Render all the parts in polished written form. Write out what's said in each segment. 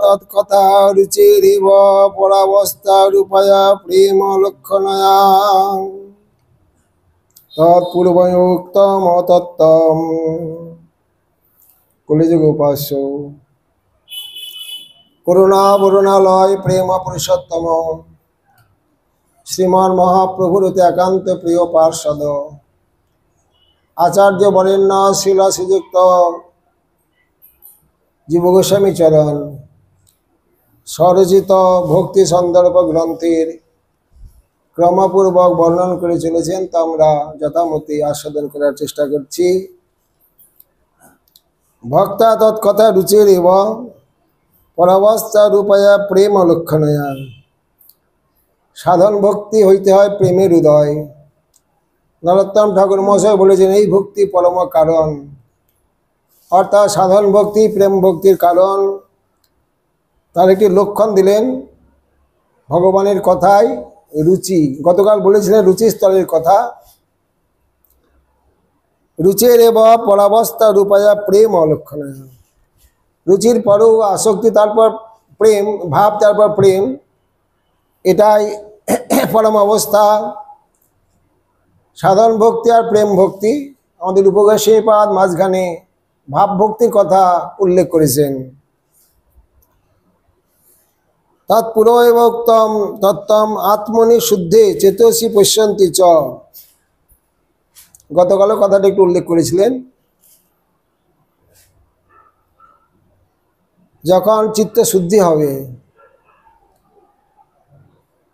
তৎকথা রুচিরিব পরাবস্থা রূপয়া প্রেম লক্ষণয়া তৎপূর্বয়োক্তম তত্ত্বম। কলিযুগ উপাস্য করুণা বরুণালয় প্রেম পুরুষোত্তম শ্রীমান মহাপ্রভুর একান্ত প্রিয় পার্ষদ আচার্য বরেণ্য শিলা শ্রীযুক্ত জীব গোস্বামী চরণ স্বরচিত ভক্তি সন্দর্ভ গ্রন্থের ক্রমপূর্বক বর্ণন করে চলেছেন, তা আমরা যথামতি আস্বাদন করার চেষ্টা করছি। ভক্তা তৎকথা রুচির এবং পরাবস্থা রূপয়া প্রেম লক্ষণয়া। সাধন ভক্তি হইতে হয় প্রেমের উদয়। নরোত্তম ঠাকুর মহাশয় বলেছেন এই ভক্তি পরম কারণ, অর্থাৎ সাধন ভক্তি প্রেম ভক্তির কারণ। তার একটি লক্ষণ দিলেন ভগবানের কথায় রুচি। গতকাল বলেছিলেন রুচিস্থলের কথা। রুচির এবং পরাবস্থা রূপয়া প্রেম অলক্ষণা। রুচির পরও আসক্তি, তারপর প্রেম ভাব, তারপর প্রেম, এটাই পরম অবস্থা। সাধন ভক্তি আর প্রেম ভক্তি আমাদের উপগোস্বামীপাদ মাঝখানে ভাব ভক্তির কথা উল্লেখ করেছেন। তৎপূর্বোক্তম তত্ত্বম আত্মনি শুদ্ধে চেতসি পশ্যন্তি চ। গতকালও কথাটা একটু উল্লেখ করেছিলেন। যখন চিত্ত শুদ্ধি হবে,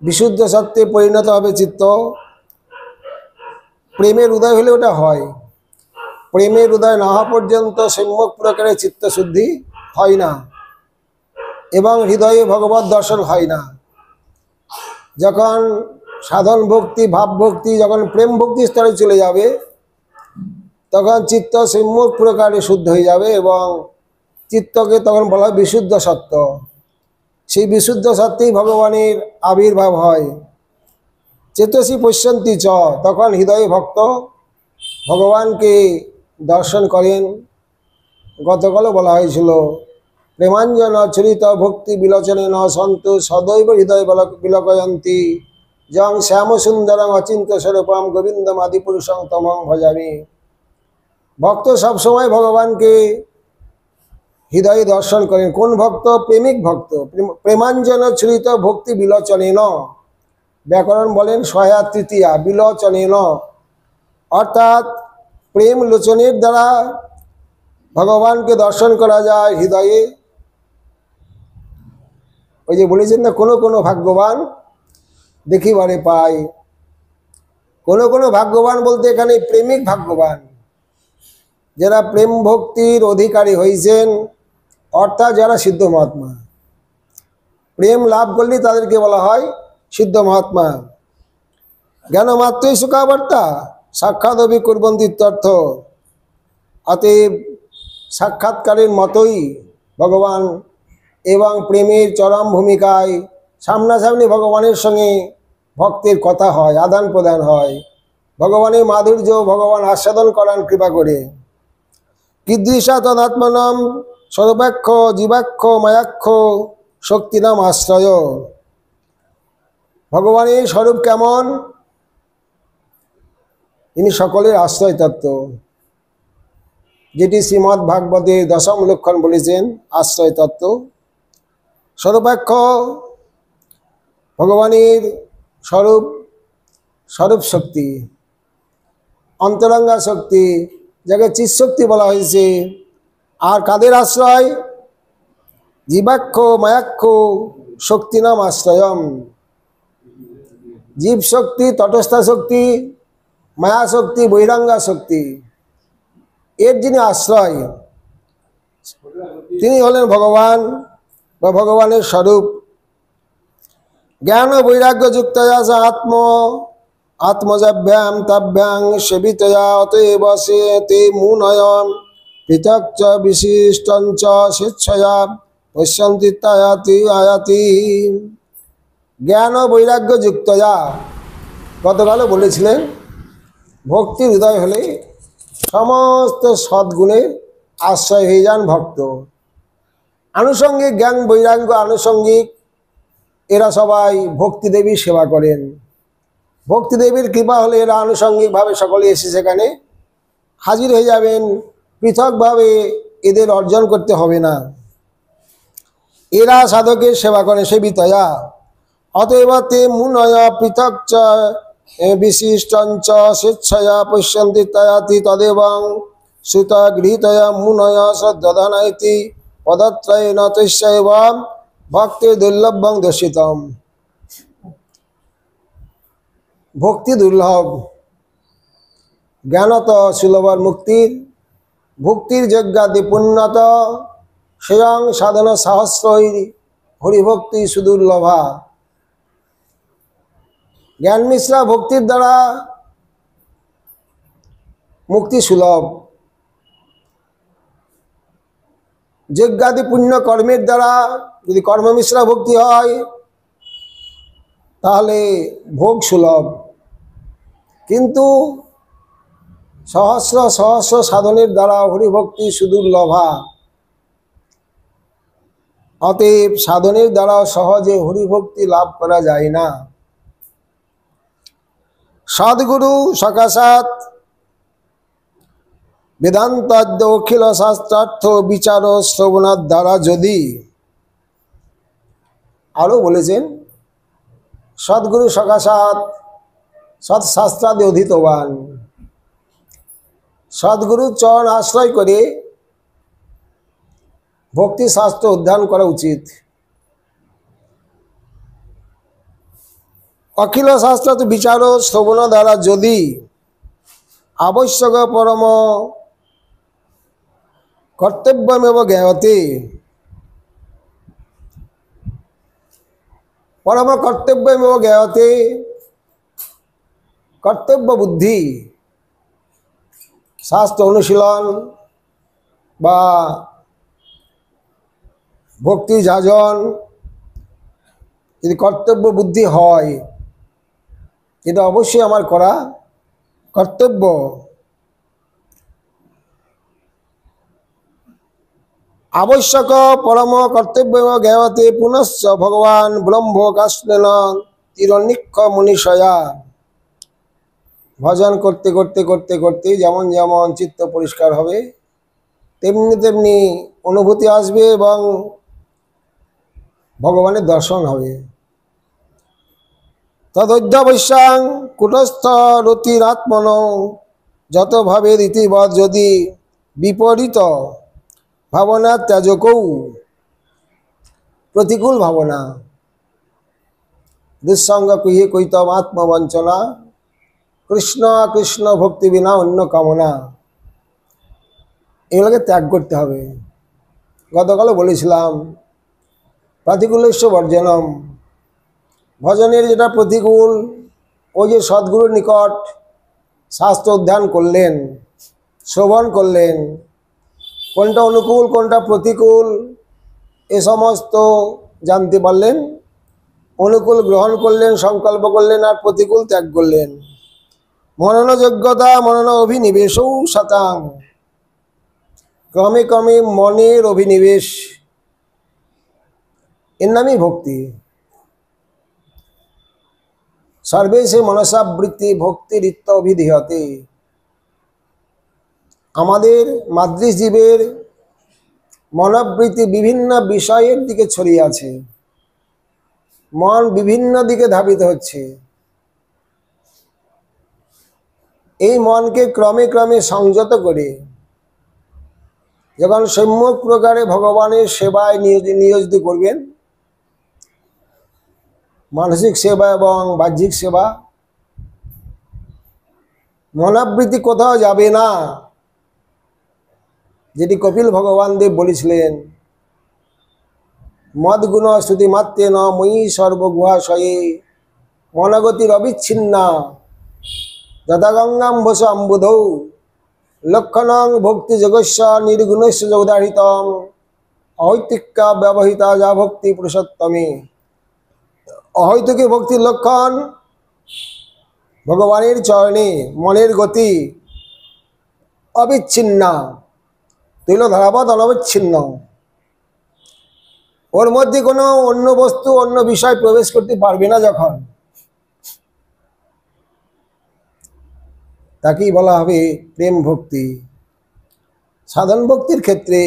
বিশুদ্ধ সত্ত্বে পরিণত হবে চিত্ত, প্রেমের উদয় হলে ওটা হয়। প্রেমের উদয় না হওয়া পর্যন্ত সম্যক প্রকারে চিত্ত শুদ্ধি হয় না এবং হৃদয়ে ভগবত দর্শন হয় না। যখন সাধন ভক্তি ভাব ভক্তি যখন প্রেম ভক্তি স্তরে চলে যাবে, তখন চিত্ত সম্যক প্রকারে শুদ্ধ হয়ে যাবে এবং চিত্তকে তখন বলা হয় বিশুদ্ধ সত্য। সেই বিশুদ্ধ সত্যেই ভগবানের আবির্ভাব হয়। চেতসি পশ্যন্তি চ, তখন হৃদয়ে ভক্ত ভগবানকে দর্শন করেন। গতকালও বলা হয়েছিল প্রেমাঞ্জন চরিত ভক্তি বিলোচনেন সন্তু সদৈব হৃদয় বিলকয়ন্তী যং শ্যাম সুন্দরং অচিন্ত স্বরূপম গোবিন্দম আদিপুরুষং তমং ভজামি। ভক্ত সবসময় ভগবানকে হৃদয়ে দর্শন করেন। কোন ভক্ত? প্রেমিক ভক্ত। প্রেমাঞ্জন চরিত ভক্তি বিলোচনেন, ব্যাকরণ বলেন সয়া তৃতীয়া, বিলোচনেন অর্থাৎ প্রেম লোচনের দ্বারা ভগবানকে দর্শন করা যায় হৃদয়ে। ওই যে বলেছেন না, কোনো কোনো ভাগ্যবান দেখিবারে পায়। কোনো কোনো ভাগ্যবান বলতে এখানে প্রেমিক ভাগ্যবান, যারা প্রেম ভক্তির অধিকারী হয়েছেন, অর্থাৎ যারা সিদ্ধ মহাত্মা। প্রেম লাভ করলে তাদেরকে বলা হয় সিদ্ধ মহাত্মা। জ্ঞান মাত্রই সুখাবর্তা সাক্ষাৎ অভি কুর্বন্তিত্যর্থ। অতএব সাক্ষাৎকারের মতোই ভগবান এবং প্রেমের চরম ভূমিকায় সামনাসামনি ভগবানের সঙ্গে ভক্তের কথা হয়, আদান প্রদান হয়। ভগবানের মাধুর্য ভগবান আস্বাদন করান কৃপা করে। কীদৃশা তদাত্মনাম সর্বাক্ষ জীবাক্ষ মায়াক্ষ শক্তিনাম আশ্রয়। ভগবানের স্বরূপ কেমন? তিনি সকলের আশ্রয় তত্ত্ব, যেটি শ্রীমদ্ ভাগবতের দশম লক্ষণ বলেছেন আশ্রয় তত্ত্ব। সর্বাক্ষ ভগবানের স্বরূপ, স্বরূপ শক্তি, অন্তরঙ্গা শক্তি, যাকে চিৎশক্তি বলা হয়েছে। আর কাদের আশ্রয়? জীবাক্ষ মায়াক্ষ শক্তি নাম আশ্রয়ম। জীব শক্তি, তটস্থা শক্তি, মায়া শক্তি, বৈরাঙ্গা শক্তি, এর যিনি আশ্রয় তিনি হলেন ভগবান বা ভগবানের স্বরূপ। জ্ঞান বৈরাগ্য যুক্ত আত্মজাভ্যাম তাভ্যাং সেবিতয়া অতএব সে তে মুনয়ম পৃথক চ বিশিষ্টং চ স্বেচ্ছয়া পশ্যন্তি তায়াতি আয়াতি। জ্ঞান বৈরাগ্য যুক্তয়া, গতকালও বলেছিলেন ভক্তির হৃদয় হলে সমস্ত সদ্গুণের আশ্রয় হয়ে যান ভক্ত। আনুষঙ্গিক জ্ঞান বৈরাগ্য আনুষঙ্গিক এরা সবাই ভক্তি দেবীর সেবা করেন। ভক্তি দেবীর কৃপা হলে এরা আনুষঙ্গিকভাবে সকলে এসে সেখানে হাজির হয়ে যাবেন। পৃথকভাবে এদের অর্জন করতে হবে না, এরা সাধকের সেবা করে সেবিতয়া। অতএব তে মুনয় পৃথক চ বিশিষ্টঞ্চ স্বেচ্ছয়া পশ্যন্তি তয়াতি তদেবং সুত গৃহীতয়া মুনয় শ্রদ্ধানাইতি পদত্রয়েন তস্যৈব ভক্তি দুর্লভং দর্শিতম। ভক্তি দুর্লভ, জ্ঞানত সুলভর মুক্তির, ভক্তির যজ্ঞাদি পুণ্যত স্বয়ং সাধন সহস্রই হরিভক্তি সুদুর্লভা। জ্ঞান মিশ্রা ভক্তির দ্বারা মুক্তি সুলভ, যজ্ঞাদি পুণ্য কর্মের দ্বারা যদি কর্মমিশ্রা ভক্তি হয় তাহলে ভোগ সুলভ। কিন্তু সহস্র সহস্র সাধনের দ্বারা হরিভক্তি সুদুর্লভা। অতএব সাধনের দ্বারা সহজে হরিভক্তি লাভ করা যায় না। সদ্গুরু সকাশাৎ বেদান্তাদ্য অখিল শাস্ত্রার্থ বিচার শ্রবণার দ্বারা যদি, আরও বলেছেন সদ্গুরু সকাশাৎ সৎশাস্ত্রাদি অধীতবান, সদ্গুরুর চরণ আশ্রয় করে ভক্তি শাস্ত্র অধ্যয়ন করা উচিত। অখিল শাস্ত্র বিচার শ্রবণ দ্বারা যদি আবশ্যক পরম কর্তব্যমেব জ্ঞায়তে, পরম কর্তব্যমেব জ্ঞায়তে, কর্তব্য বুদ্ধি শাস্ত্র অনুশীলন বা ভক্তি যাজন যদি কর্তব্য বুদ্ধি হয়, এটা অবশ্যই আমার করা কর্তব্য। আবশ্যক পরম কর্তব্য জ্ঞায়তে পুনশ্চ ভগবান ব্রহ্ম কাষ্ণেন তিরনিক্ষ মুনিষয়া। ভজন করতে করতে করতে করতে যেমন যেমন চিত্ত পরিষ্কার হবে তেমনি তেমনি অনুভূতি আসবে এবং ভগবানের দর্শন হবে। তদধ্যাবশ্যাং কুটস্থ রতিরাত্মন, যত ভাবে রীতিবৎ যদি বিপরীত ভাবনা ত্যাজকৌ, প্রতিকূল ভাবনা, দুঃসঙ্গ কুহে কৈতম আত্মবঞ্চনা, কৃষ্ণ কৃষ্ণ ভক্তি বিনা অন্য কামনা, এগুলোকে ত্যাগ করতে হবে। গতকালও বলেছিলাম প্রতিকূলস্য বর্জনম, ভজনের যেটা প্রতিকূল, ওই যে সদ্গুরুর নিকট শাস্ত্র অধ্যয়ন করলেন, শ্রবণ করলেন, কোনটা অনুকূল কোনটা প্রতিকূল এ সমস্ত জানতে পারলেন। অনুকূল গ্রহণ করলেন, সংকল্প করলেন, আর প্রতিকূল ত্যাগ করলেন। মনন যোগ্যতা মনন অভিনিবেশও শতাং, ক্রমে ক্রমে মনের অভিনিবেশ, এর নামই ভক্তি। সর্বেশে মনসাবৃত্তি ভক্তিরিত্য অভিধীয়তে। আমাদের মাতৃজীবের মনোবৃত্তি বিভিন্ন বিষয়ের দিকে ছড়িয়ে আছে, মন বিভিন্ন দিকে ধাবিত হচ্ছে। এই মনকে ক্রমে ক্রমে সংযত করে যখন সম্যক প্রকারে ভগবানের সেবায় নিয়োজিত করবেন, মানসিক সেবা এবং বাহ্যিক সেবা, মনোবৃত্তি কোথাও যাবে না। যেটি কপিল ভগবান দেব বলেছিলেন, মদগুণ শ্রুতি মাত্রে ন মই সর্বগুহাশয়ে মনগতির অবিচ্ছিন্না যথা গঙ্গাম্বস অম্বুধৌ লক্ষণং ভক্তি যোগস্য নির্গুণস্য যোগদারিতম অহৈতিকা ব্যবহিতা যা ভক্তি পুরুষোত্তমে। অহৈতুকী ভক্তির লক্ষণ ভগবানের চরণে মনের গতি অবিচ্ছিন্না, তৈলধারাবৎ অনবিচ্ছিন্ন। ওর মধ্যে কোনো অন্য বস্তু অন্য বিষয় প্রবেশ করতে পারবে না যখন, তাকেই বলা হবে প্রেম ভক্তি। সাধন ভক্তির ক্ষেত্রে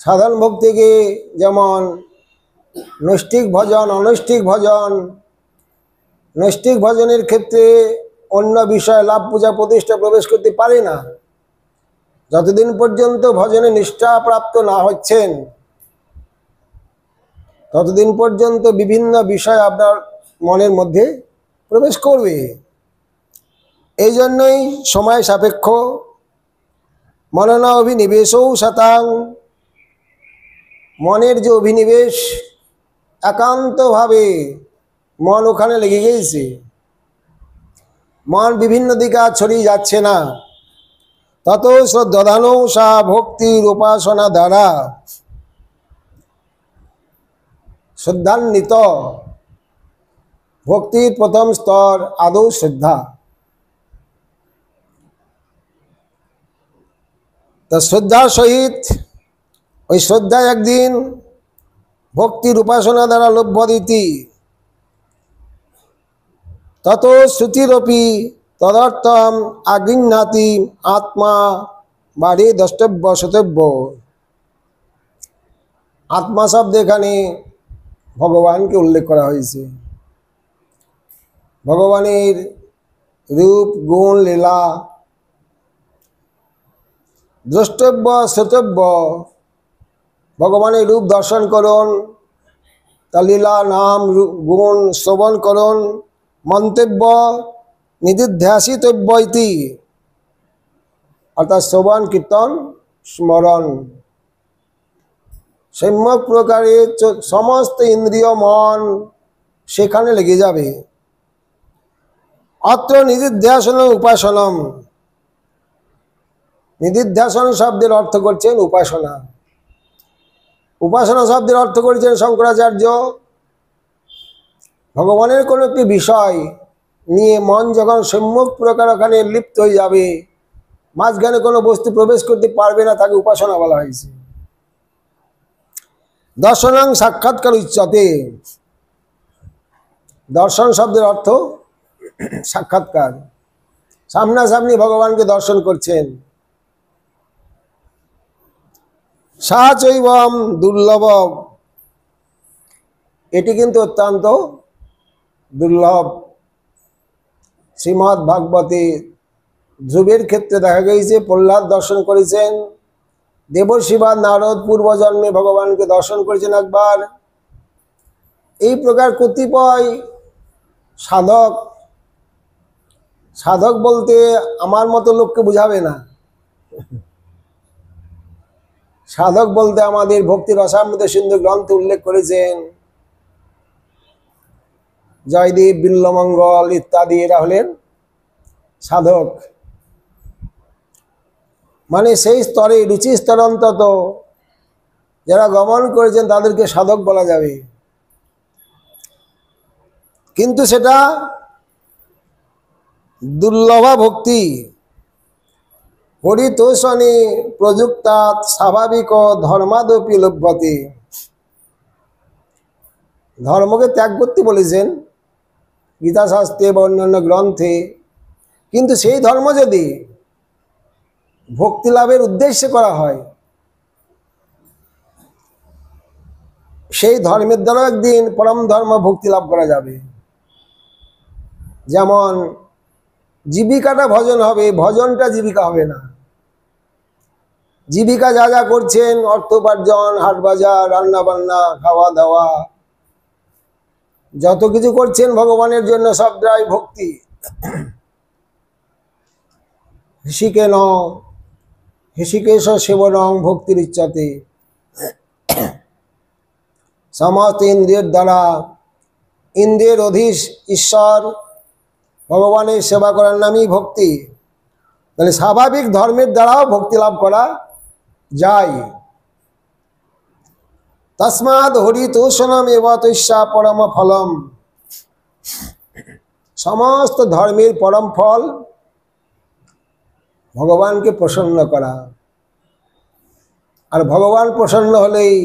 সাধন ভক্তিকে যেমন নৈষ্ঠিক ভজন, অনৈষ্ঠিক ভজন, নৈষ্ঠিক ভজনের ক্ষেত্রে অন্য বিষয় লাভ পূজা প্রতিষ্ঠা প্রবেশ করতে পারে না। যতদিন পর্যন্ত ভজনে নিষ্ঠা প্রাপ্ত না হচ্ছেন ততদিন পর্যন্ত বিভিন্ন বিষয় আপনার মনের মধ্যে প্রবেশ করবে। এই জন্যই সময় সাপেক্ষ। মননা অভিনিবেশও শতাং, মনের যে অভিনিবেশ, একান্তভাবে মন ওখানে লেগে গিয়েছে, মন বিভিন্ন দিকে ছড়িয়ে যাচ্ছে না, তত শ্রদ্ধানো সা ভক্তির উপাসনা দ্বারা শ্রদ্ধান্বিত। ভক্তির প্রথম স্তর আদৌ শ্রদ্ধা। তা শ্রদ্ধার সহিত, ওই শ্রদ্ধা একদিন ভক্তির উপাসনা দ্বারা লভ্যদিতি, তত শ্রুতিরপি তদর্থম আগৃহ্ণাতি আত্মা বাড়ি দ্রষ্টব্য শ্রোতব্য। আত্মা শব্দ এখানে ভগবানকে উল্লেখ করা হয়েছে। ভগবানের রূপ গুণ লীলা দ্রষ্টব্য শ্রোতব্য। ভগবানের রূপ দর্শন করুন, তার লীলা নাম গুণ শ্রবণ করুন, মন্তব্য নিদিধ্যাসিতব্য ইতি, অর্থাৎ শ্রবণ কীর্তন স্মরণ। সম্যক প্রকারে সমস্ত ইন্দ্রিয় মন সেখানে লেগে যাবে। অত্র নিদিধ্যাসন উপাসনম, নিদিধ্যাসন শব্দের অর্থ করছেন উপাসনা। উপাসনা শব্দের অর্থ করেছেন শঙ্করাচার্য, ভগবানের কোনো একটি বিষয় নিয়ে মন যখন সম্যক প্রকার ওখানে লিপ্ত হয়ে যাবে, মাঝখানে কোনো বস্তু প্রবেশ করতে পারবে না, তাকে উপাসনা বলা হয়েছে। দর্শনাং সাক্ষাৎকার উচ্চতে, দর্শন শব্দের অর্থ সাক্ষাৎকার, সামনাসামনি ভগবানকে দর্শন করছেন। সা চৈবম দুর্লভ, এটি কিন্তু অত্যন্ত দুর্লভ। শ্রীমদ্ ভাগবতে ধ্রুবের ক্ষেত্রে দেখা গেছে প্রহ্লাদ দর্শন করেছেন, দেবর্ষি বা নারদ পূর্বজন্মে ভগবানকে দর্শন করেছেন একবার। এই প্রকার কতিপয় সাধক, সাধক বলতে আমার মতো লোককে বুঝাবে না, সাধক বলতে আমাদের ভক্তি রসামৃত সিন্ধু গ্রন্থে উল্লেখ করেছেন জয়দেব, বিল্লমঙ্গল ইত্যাদি, এরা হলেন সাধক। মানে সেই স্তরে, রুচি স্তর অন্তত যারা গমন করেছেন তাদেরকে সাধক বলা যাবে। কিন্তু সেটা দুর্লভা ভক্তি। হরিতোষণে প্রযুক্তাৎ স্বাভাবিক ধর্মাদপি লভ্যতে, ধর্মকে ত্যাগ করতে বলেছেন গীতাশাস্ত্রে বা অন্যান্য গ্রন্থে, কিন্তু সেই ধর্ম যদি ভক্তি লাভের উদ্দেশ্যে করা হয়, সেই ধর্মের দ্বারা একদিন পরম ধর্ম ভক্তি লাভ করা যাবে। যেমন জীবিকাটা ভজন হবে, ভজনটা জীবিকা হবে না। জীবিকা যা যা করছেন, অর্থ উপার্জন, হাট বাজার, রান্না বান্না, খাওয়া দাওয়া, যত কিছু করছেন ভগবানের জন্য, সবটাই ভক্তি। ঋষিকেন ঋষিকেশ সেবনং ভক্তির ইচ্ছাতে, সমস্ত ইন্দ্রিয়ের দ্বারা, ইন্দ্রিয়ের অধীশ ঈশ্বর ভগবানের সেবা করার নামই ভক্তি। তাহলে স্বাভাবিক ধর্মের দ্বারাও ভক্তি লাভ করা যায়। তস্মাৎ হরিতোষণম এব তস্যা পরম ফলম, সমস্ত ধর্মের পরম ফল ভগবানকে প্রসন্ন করা। আর ভগবান প্রসন্ন হলেই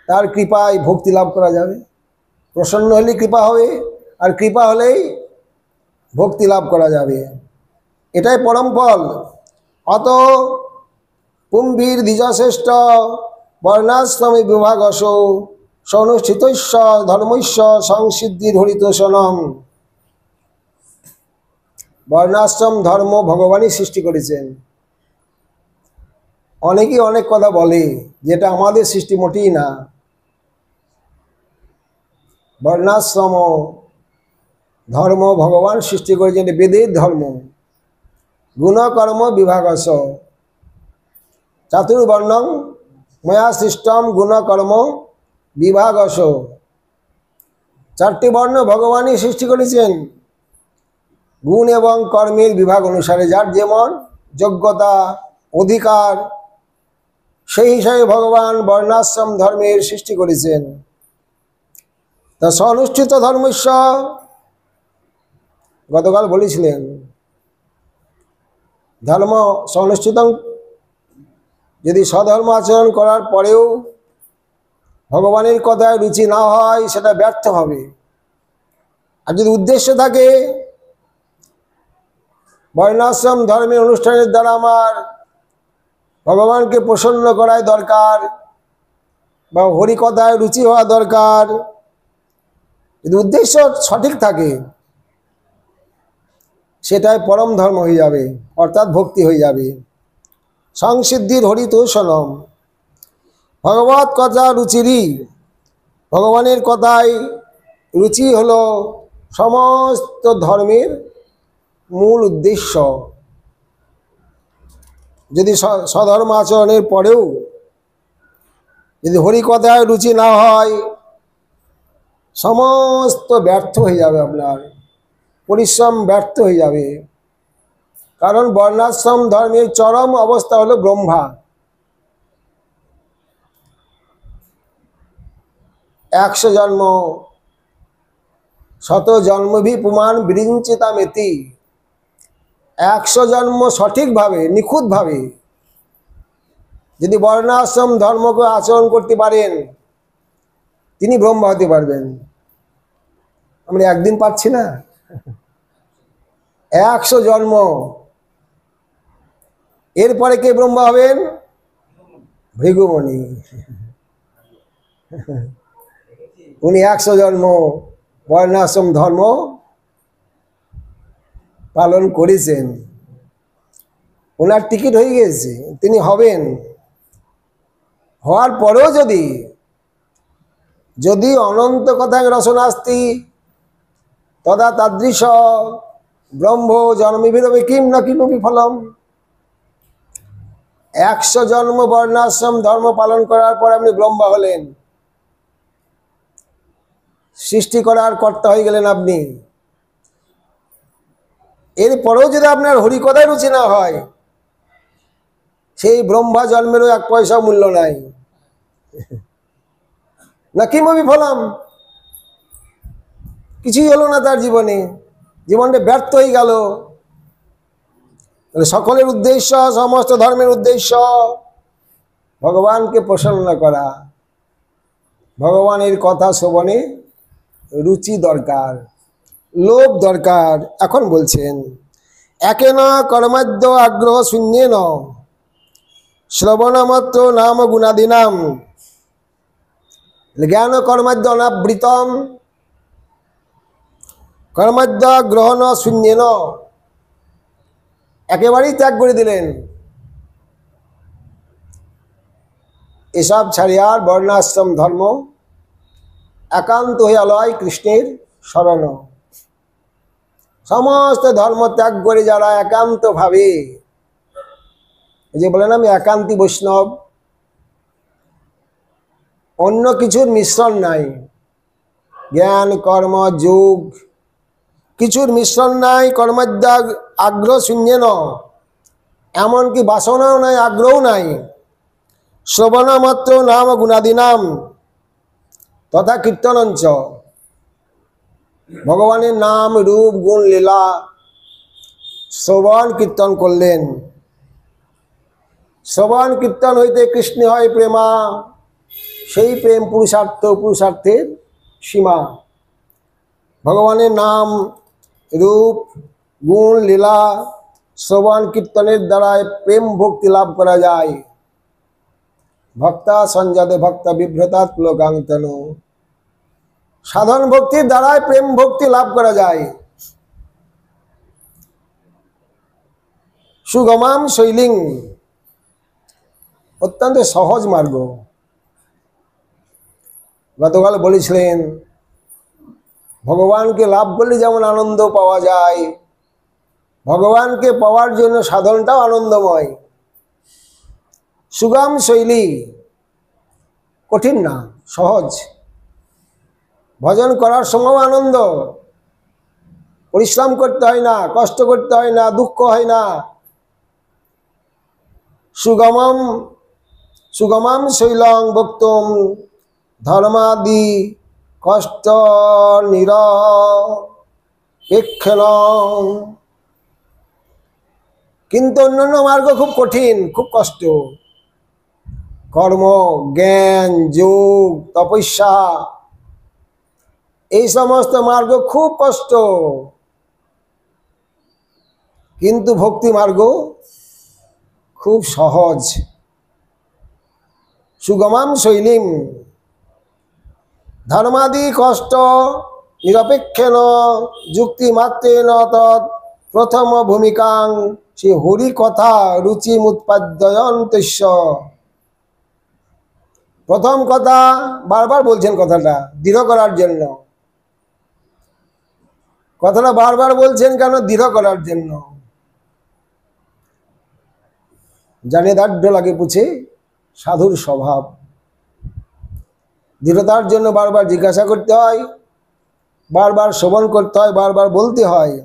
তার কৃপায় ভক্তি লাভ করা যাবে। প্রসন্ন হলেই কৃপা হবে, আর কৃপা হলেই ভক্তি লাভ করা যাবে। এটাই পরম ফল। অত কুম্ভীর দ্বিজশ্রেষ্ঠ বর্ণাশ্রমে বিভাগস সনুষ্ঠিতস্য ধর্মস্য সংসিদ্ধির হরিতোষণম। বর্ণাশ্রম ধর্ম ভগবানই সৃষ্টি করেছেন। অনেকেই অনেক কথা বলে, যেটা আমাদের সৃষ্টি মোটেই না। বর্ণাশ্রম ধর্ম ভগবান সৃষ্টি করেছেন, বেদের ধর্ম। গুণকর্ম বিভাগস চাতুর্বর্ণং ময়া সৃষ্টম গুণকর্ম বিভাগস। চারটি বর্ণ ভগবানই সৃষ্টি করেছেন গুণ এবং কর্মের বিভাগ অনুসারে। যার যেমন যোগ্যতা অধিকার, সেই হিসাবে ভগবান বর্ণাশ্রম ধর্মের সৃষ্টি করেছেন। তা স্বনুষ্ঠিত ধর্মস্য, গতকাল বলেছিলেন, ধর্ম স্বনুষ্ঠিত, যদি স্বধর্ম আচরণ করার পরেও ভগবানের কথায় রুচি না হয়, সেটা ব্যর্থ হবে। আর যদি উদ্দেশ্য থাকে বর্ণাশ্রম ধর্মের অনুষ্ঠানের দ্বারা আমার ভগবানকে প্রসন্ন করাই দরকার, বা হরিকথায় রুচি হওয়া দরকার, যদি উদ্দেশ্য সঠিক থাকে, সেটাই পরম ধর্ম হয়ে যাবে, অর্থাৎ ভক্তি হয়ে যাবে। সংসিদ্ধির হরিতোষণম, ভগবত কথা রুচিরই, ভগবানের কথায় রুচি হলো সমস্ত ধর্মের মূল উদ্দেশ্য। যদি স্বধর্ম আচরণের পরেও যদি হরিকথায় রুচি না হয়, সমস্ত ব্যর্থ হয়ে যাবে, আপনার পরিশ্রম ব্যর্থ হয়ে যাবে। কারণ বর্ণাশ্রম ধর্মের চরম অবস্থা হলো ব্রহ্মা। 100 জন্ম শত জন্মভি পুমান বিরিঞ্চিতা মেতি। 100 জন্ম সঠিকভাবে নিখুঁতভাবে যদি বর্ণাশ্রম ধর্মকে আচরণ করতে পারেন, তিনি ব্রহ্মা হতে পারবেন। আমরা একদিন পাচ্ছি না, 100 জন্ম, এরপরে কে ব্রহ্মা হবেন? ভৃগুমণি। উনি 100 জন্ম বর্ণাশ্রম ধর্ম পালন করেছেন, ওনার টিকিট হয়ে গেছে, তিনি হবেন। হওয়ার পরেও যদি অনন্ত কথায় রসনাস্তি তদা তাদৃশ ব্রহ্ম জন্মবিরবে কিম না কিমপি ফলম। 100 জন্ম বর্ণাশ্রম ধর্ম পালন করার পর আপনি ব্রহ্মা হলেন, সৃষ্টি করার কর্তা হয়ে গেলেন আপনি। এরপরেও যদি আপনার হরিকথায় রুচি না হয়, সেই ব্রহ্মা জন্মেরও 1 পয়সা মূল্য নাই। না কিমপি ফলম, কিছুই হলো না তার জীবনে, জীবনটা ব্যর্থ হয়ে গেল। সকলের উদ্দেশ্য, সমস্ত ধর্মের উদ্দেশ্য ভগবানকে প্রসন্ন করা। ভগবানের কথা শ্রবণে রুচি দরকার, লোভ দরকার। এখন বলছেন, একেন কর্মাদ্য আগ্রহ শূন্যেন শ্রবণমাত্র নাম গুণাদিনাম জ্ঞান কর্মাদ্য অনাবৃতম কর্মাদ্য গ্রহণ শূন্যেন। একেবারেই ত্যাগ করে দিলেন, এসব ছাড়িয়া বর্ণাশ্রম ধর্ম একান্ত হয়ে আলয় কৃষ্ণের শরণ। সমস্ত ধর্ম ত্যাগ করে যারা একান্ত ভাবে, যে বলেন আমি একান্তি বৈষ্ণব, অন্য কিছুর মিশ্রণ নাই, জ্ঞান কর্ম যোগ কিছুর মিশ্রণ নাই। কর্মাদ্যা আগ্রহ শূন্যেন, এমনকি বাসনাও নাই, আগ্রহও নাই। শ্রবণ মাত্র নাম গুণাদিনাম তথা কীর্তনঞ্চ, ভগবানের নাম রূপ গুণ লীলা শ্রবণ কীর্তন করলেন। শ্রবণ কীর্তন হইতে কৃষ্ণ হয় প্রেমা, সেই প্রেম পুরুষার্থ, পুরুষার্থের সীমা। ভগবানের নাম, রূপ, গুণ, লীলা শ্রবণ কীর্তনের দ্বারায় প্রেম ভক্তি লাভ করা যায়। ভক্তা সঞ্জাতে ভক্তা বিভ্রতাৎ পুলকাঙ্গতনু, সাধন ভক্তির দ্বারায় প্রেম ভক্তি লাভ করা যায়। সুগমাম শৈলিং, অত্যন্ত সহজ মার্গ। গতকাল বলেছিলেন ভগবানকে লাভ করলে যেমন আনন্দ পাওয়া যায়, ভগবানকে পাওয়ার জন্য সাধনটাও আনন্দময়। সুগম শৈলী, কঠিন না, সহজ। ভজন করার সময় আনন্দ, পরিশ্রম করতে হয় না, কষ্ট করতে হয় না, দুঃখ হয় না। সুগমম সুগমম শৈলং বক্তুম ধর্মাদি কষ্ট নিরপেক্ষণ। কিন্তু অন্যান্য মার্গ খুব কঠিন, খুব কষ্ট। কর্ম, জ্ঞান, যোগ, তপস্যা, এই সমস্ত মার্গ খুব কষ্ট। কিন্তু ভক্তি মার্গ খুব সহজ। সুগমাম শৈলীম ধর্মাদি কষ্ট নিরপেক্ষেন যুক্তি মাত্রেন তৎ প্রথম ভূমিকাং সে হরি কথা রুচি মুৎপাদ্যয়ন্তস্য। প্রথম কথা বারবার বলছেন, কথাটা দৃঢ় করার জন্য। কথাটা বারবার বলছেন কেন? দৃঢ় করার জন্য। জানে দাঢ্য লাগে পুছে সাধুর স্বভাব। দৃঢ়তার জন্য বারবার জিজ্ঞাসা করতে হয়, বারবার শ্রবণ করতে হয়, বারবার বলতে হয়।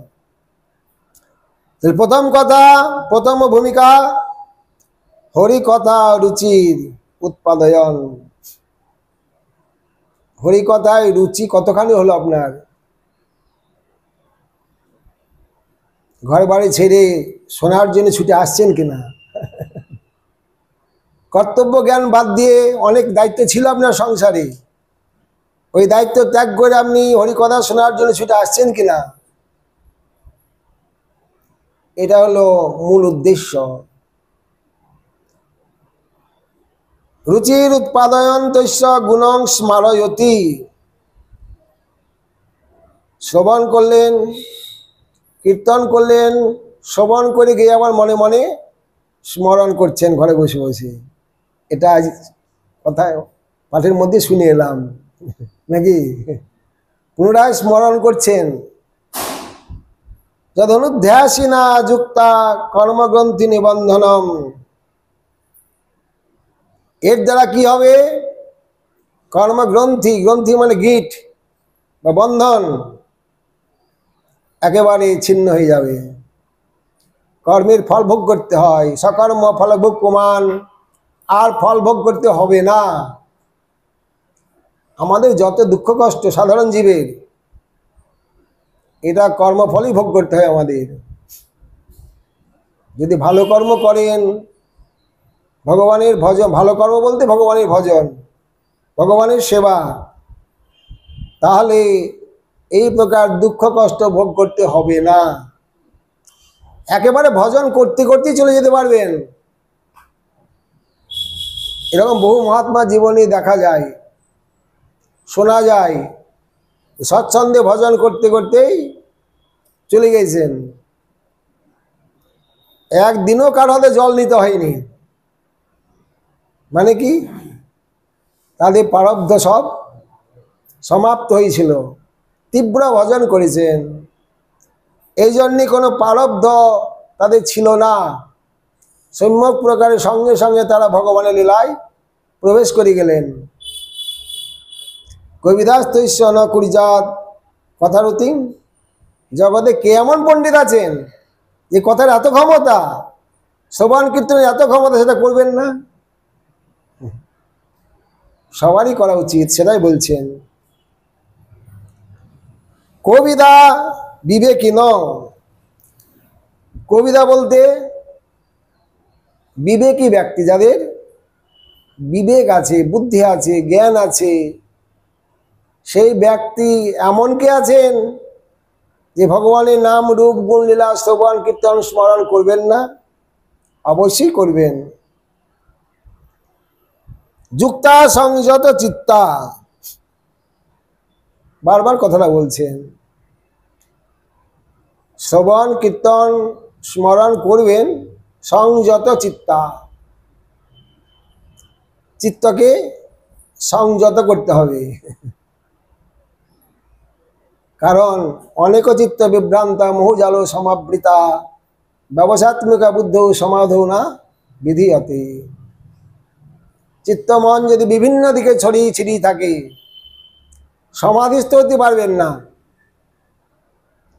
প্রথম কথা, প্রথম ভূমিকা হরি কথা রুচির উৎপাদয়ন। হরি কথায় রুচি কতখানি হলো আপনার? ঘর বাড়ি ছেড়ে শোনার জন্য ছুটে আসছেন কিনা? কর্তব্য জ্ঞান বাদ দিয়ে অনেক দায়িত্ব ছিল আপনার সংসারে, ওই দায়িত্ব ত্যাগ করে আপনি হরিকথা শোনার জন্য ছুটে আসছেন কিনা? এটা হলো মূল উদ্দেশ্য। রুচির উৎপাদয়ন্তস্য গুণং স্মারয়তি। শ্রবণ করলেন, কীর্তন করলেন, শ্রবণ করে গিয়ে আবার মনে মনে স্মরণ করছেন ঘরে বসে বসে। এটা আজ কথায় পাঠের মধ্যে শুনে এলাম নাকি? পুনরায় স্মরণ করছেন। যদনুধ্যাসিনা যুক্তা কর্মগ্রন্থি নিবন্ধনম। এর দ্বারা কি হবে? কর্মগ্রন্থি, গ্রন্থি মানে গিট বা বন্ধন, একেবারে ছিন্ন হয়ে যাবে। কর্মের ফল ভোগ করতে হয়, সকর্ম ফলভোগ প্রমাণ। আর ফল ভোগ করতে হবে না। আমাদের যত দুঃখ কষ্ট সাধারণ জীবের, এটা কর্মফলই ভোগ করতে হয় আমাদের। যদি ভালো কর্ম করেন, ভগবানের ভজন, ভালো কর্ম বলতে ভগবানের ভজন, ভগবানের সেবা, তাহলে এই প্রকার দুঃখ কষ্ট ভোগ করতে হবে না। একেবারে ভজন করতে করতেই চলে যেতে পারবেন। এরকম বহু মহাত্মা জীবনে দেখা যায়, শোনা যায়। স্বচ্ছন্দে ভজন করতে করতেই চলে গেছেন। একদিনও কার হাতে জল নিতে হয়নি। মানে কি? তাদের প্রারব্ধ সব সমাপ্ত হয়েছিল, তীব্র ভজন করেছেন। এই জন্যে কোনো প্রারব্ধ তাদের ছিল না। সম্যক প্রকারের সঙ্গে সঙ্গে তারা ভগবানের লীলায় প্রবেশ করে গেলেন। কবিদাস তৈশ্য ন কুড়িজাত কথারুতি। জগতে কে এমন পণ্ডিত আছেন যে কথার এত ক্ষমতা, শ্রবণ কীর্তনের এত ক্ষমতা, সেটা করবেন না? সবারই করা উচিত, সেটাই বলছেন। কবিদা বিবেকী ন। কবিতা বলতে বিবেকী ব্যক্তি, যাদের বিবেক আছে, বুদ্ধি আছে, জ্ঞান আছে, সেই ব্যক্তি এমন কে আছেন যে ভগবানের নাম রূপ গুণ লীলা শ্রবণ কীর্তন স্মরণ করবেন না? অবশ্যই করবেন। যুক্তা সংযত চিত্তা, বারবার কথাটা বলছেন। শ্রবণ কীর্তন স্মরণ করবেন সংযত চিত্তা, চিত্তকে সংযত করতে হবে। কারণ অনেক চিত্ত বিভ্রান্তা মোহজাল সমাবৃতা ব্যবসাত্মিকা বুদ্ধ সমাধৌ না বিধিয়তে। চিত্তমন যদি বিভিন্ন দিকে ছড়িয়ে ছিড়িয়ে থাকে, সমাধিস্থ হতে পারবেন না।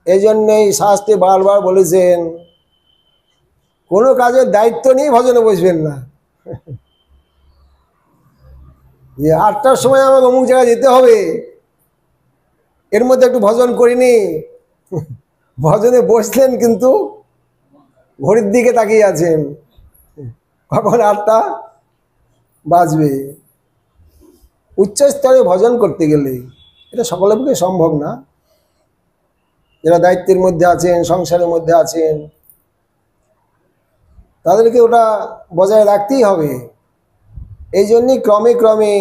এই জন্যেই শাস্ত্রে বারবার বলেছেন, কোনো কাজের দায়িত্ব নিয়ে ভজনে বসবেন না। যে 8টার সময় আমাকে অমুক জায়গায় যেতে হবে, এর মধ্যে একটু ভজন করিনি। ভজনে বসলেন কিন্তু ঘড়ির দিকে তাকিয়ে আছেন, কখন 8টা বাজবে। উচ্চ স্তরে ভজন করতে গেলে এটা সকলের পক্ষে সম্ভব না। যারা দায়িত্বের মধ্যে আছেন, সংসারের মধ্যে আছেন, তাদেরকে ওটা বজায় রাখতেই হবে। এই জন্যই ক্রমে ক্রমে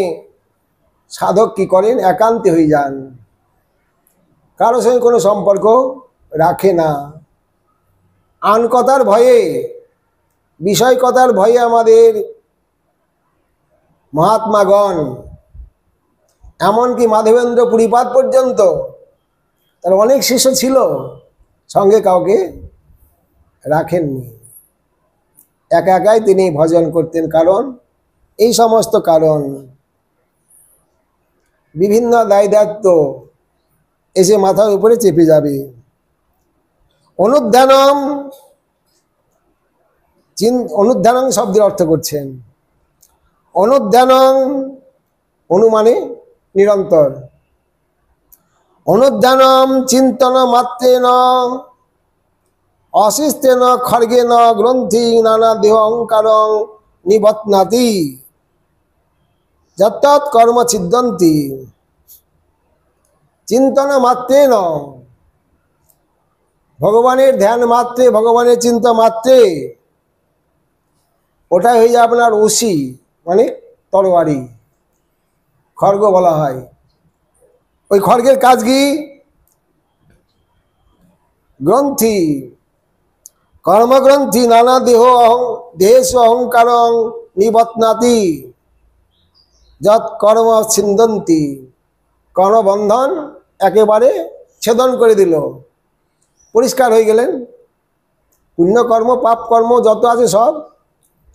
সাধক কি করেন, একান্তে হয়ে যান, কারোর সঙ্গে কোনো সম্পর্ক রাখে না। আন কথার ভয়ে, বিষয় কথার ভয়ে আমাদের মহাত্মাগণ, এমনকি মাধবেন্দ্র পুরীপাদ পর্যন্ত তার অনেক শিষ্য ছিল, সঙ্গে কাউকে রাখেননি, একা একাই তিনি ভজন করতেন। কারণ এই সমস্ত কারণ, বিভিন্ন দায় দায়িত্ব এসে মাথার উপরে চেপে যাবে। অনুধ্যানম, অনুধ্যানং শব্দের অর্থ করছেন অনুধ্যানং, অনু মানে নিরন্তর, অনুধ্যানম চিন্তন মাত্রেন অশিষ্টেন খড়গেন গ্রন্থি নানা দেহ অহংকারং নিবত্নাতি যত্তৎ কর্ম ছিদ্যন্তি। চিন্তন মাত্রেন, ভগবানের ধ্যান মাত্রে, ভগবানের চিন্তা মাত্রে, ওটাই হয়ে যায় আপনার অসি, মানে তরবারি, খড়গ বলা হয়। ওই খড়গের কাজ কি? গ্রন্থি, কর্মগ্রন্থি নানা দেহেশ অহংকারং নিবত্নাতি যৎ কর্ম ছিন্দন্তি। কর্মবন্ধন একেবারে ছেদন করে দিল, পরিষ্কার হয়ে গেলেন। পুণ্যকর্ম পাপ কর্ম যত আছে সব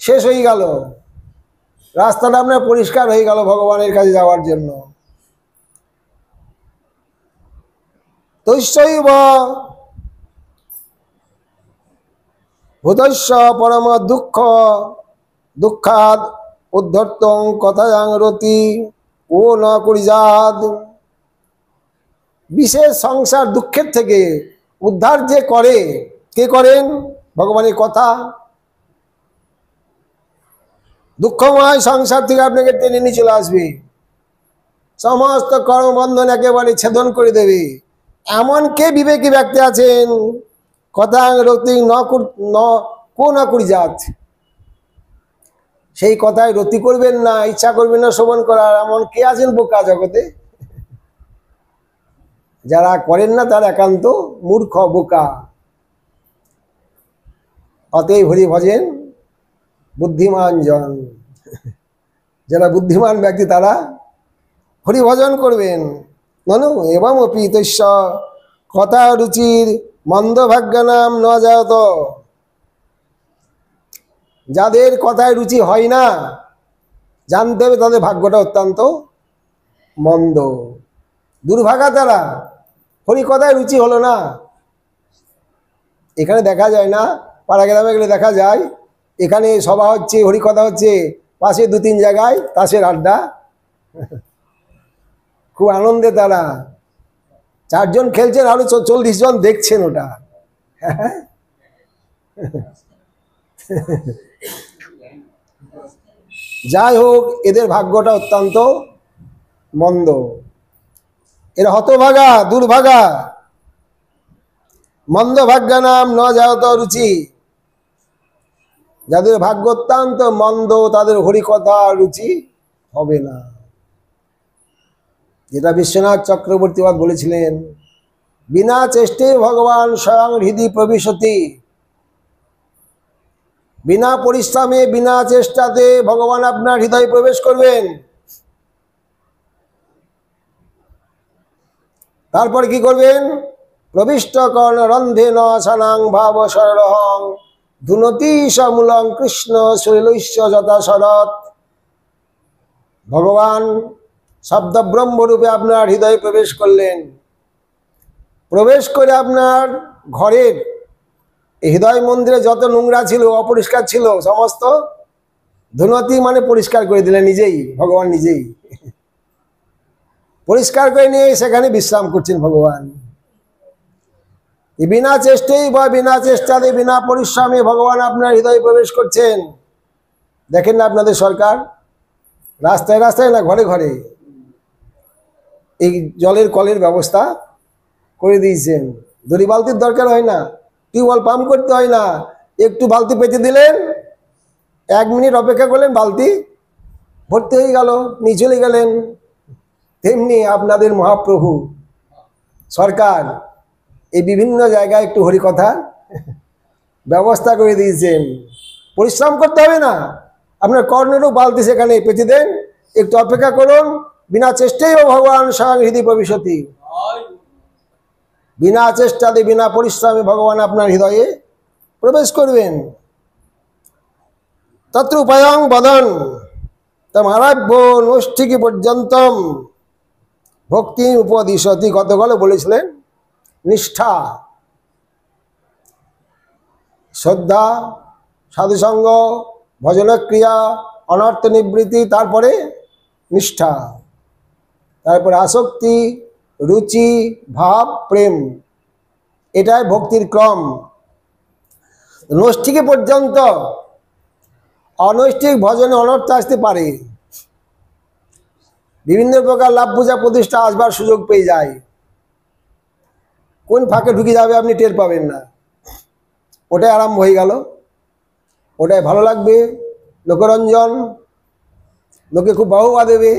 শেষ হয়ে গেল, রাস্তাটা আপনার পরিষ্কার হয়ে গেল ভগবানের কাছে যাওয়ার জন্য। তৈশৈব ভূতস্য পরম দুঃখ দুঃখাদ উদ্ধর্তং কথায়াং রতি ও ন কুরিজাদ। বিশেষ সংসার দুঃখের থেকে উদ্ধার যে করে, কে করেন? ভগবানের কথা। দুঃখময় সংসার থেকে আপনাকে টেনে নিয়ে চলে আসবে, সমস্ত কর্মবন্ধন একেবারে ছেদন করে দেবে। এমন কে বিবেকী ব্যক্তি আছেন? কথা রতি ন কুরিজাত, সেই কথায় রতি করবেন না, ইচ্ছা করবেন না শ্রবণ করার। এমন কে আছেন বোকা জগতে? যারা করেন না তারা একান্ত মূর্খ, বোকা। অতএব হরি ভজেন বুদ্ধিমান জন। যারা বুদ্ধিমান ব্যক্তি তারা হরি ভজন করবেন। ননু এবং অপি তস্য কথা রুচির মন্দভাগ্য নাম ন যায়ত। যাদের কথায় রুচি হয় না, জানতে হবে তাদের ভাগ্যটা অত্যন্ত মন্দ, দুর্ভাগা তারা। হরি কথায় রুচি হলো না। এখানে দেখা যায় না, পাড়া গ্রামে গেলে দেখা যায়, এখানে সভা হচ্ছে, হরি কথা হচ্ছে, পাশে 2-3 জায়গায় তাসের আড্ডা, খুব আনন্দে তারা। 4 জন খেলছেন, আরো 40 জন দেখছেন ওটা। যাই হোক, এদের ভাগ্যটা অত্যন্ত মন্দ। এরা হতভাগা, দুর্ভাগা। মন্দ ভাগ্যা নাম ন যায়ত রুচি। যাদের ভাগ্য অত্যন্ত মন্দ তাদের হরিকথা রুচি হবে না। যেটা বিশ্বনাথ চক্রবর্তীবাদ বলেছিলেন, বিনা চেষ্টে ভগবান স্বয়ং হৃদি প্রবিশতি। বিনা পরিশ্রমে, বিনা চেষ্টাতে ভগবান আপনার হৃদয়ে প্রবেশ করবেন। তারপর কি করবেন? প্রবিষ্ট কর্ণ রন্ধে ন সানাং ভাব সরহং ধুনতি সমূলং কৃষ্ণ শৈলৈশ্য যথা শরৎ। ভগবান শব্দ ব্রহ্মরূপে আপনার হৃদয়ে প্রবেশ করলেন। প্রবেশ করে আপনার ঘরের হৃদয় মন্দিরে যত নোংরা ছিল, অপরিষ্কার ছিল, সমস্ত ধুনতি মানে পরিষ্কার করে দিলেন নিজেই, ভগবান নিজেই পরিষ্কার করে নিয়ে সেখানে বিশ্রাম করছেন ভগবান। বিনা চেষ্টায় বা বিনা চেষ্টাতে, বিনা পরিশ্রমে ভগবান আপনার হৃদয়ে প্রবেশ করছেন। দেখেন না আপনাদের সরকার রাস্তায় রাস্তায় না ঘরে ঘরে এই জলের কলের ব্যবস্থা করে দিয়েছেন। দড়ি বালতির দরকার হয় না, টিউবওয়েল পাম্প করতে হয় না, একটু বালতি পেতে দিলেন, 1 মিনিট অপেক্ষা করলেন, বালতি ভর্তি হয়ে গেল, নিয়ে চলে গেলেন। তেমনি আপনাদের মহাপ্রভু সরকার এই বিভিন্ন জায়গায় একটু হরিকথা ব্যবস্থা করে দিয়েছেন। পরিশ্রম করতে হবে না, আপনার কর্ণেরও বালতি সেখানে পেতে দেন, একটু অপেক্ষা করুন, বিনা চেষ্টায় ভগবান স্বয়ং হৃদয় প্রবিশতি। বিনা চেষ্টাতে, বিনা পরিশ্রমে ভগবান আপনার হৃদয়ে প্রবেশ করবেন। তত্র উপায়ং বদন তম আরাভ্য নৈষ্ঠিকী পর্যন্তম ভক্তি উপদিশতি। গতকাল বলেছিলেন নিষ্ঠা, শ্রদ্ধা, সাধুসঙ্গ, ভজনক্রিয়া, অনর্থ নিবৃত্তি, তারপরে নিষ্ঠা, তারপরে আসক্তি, রুচি, ভাব, প্রেম। এটাই ভক্তির ক্রম। নৈষ্ঠিকী পর্যন্ত, অনৈষ্ঠিক ভজনে অনর্থ আসতে পারে, বিভিন্ন প্রকার লাভ পূজা প্রতিষ্ঠা আসবার সুযোগ পেয়ে যায়, কোন ফাঁকে ঢুকে যাবে আপনি টের পাবেন না। ওটাই আরম্ভ হয়ে গেল, ওটাই ভালো লাগবে, লোকরঞ্জন, লোকে খুব বাহুবা দেবে।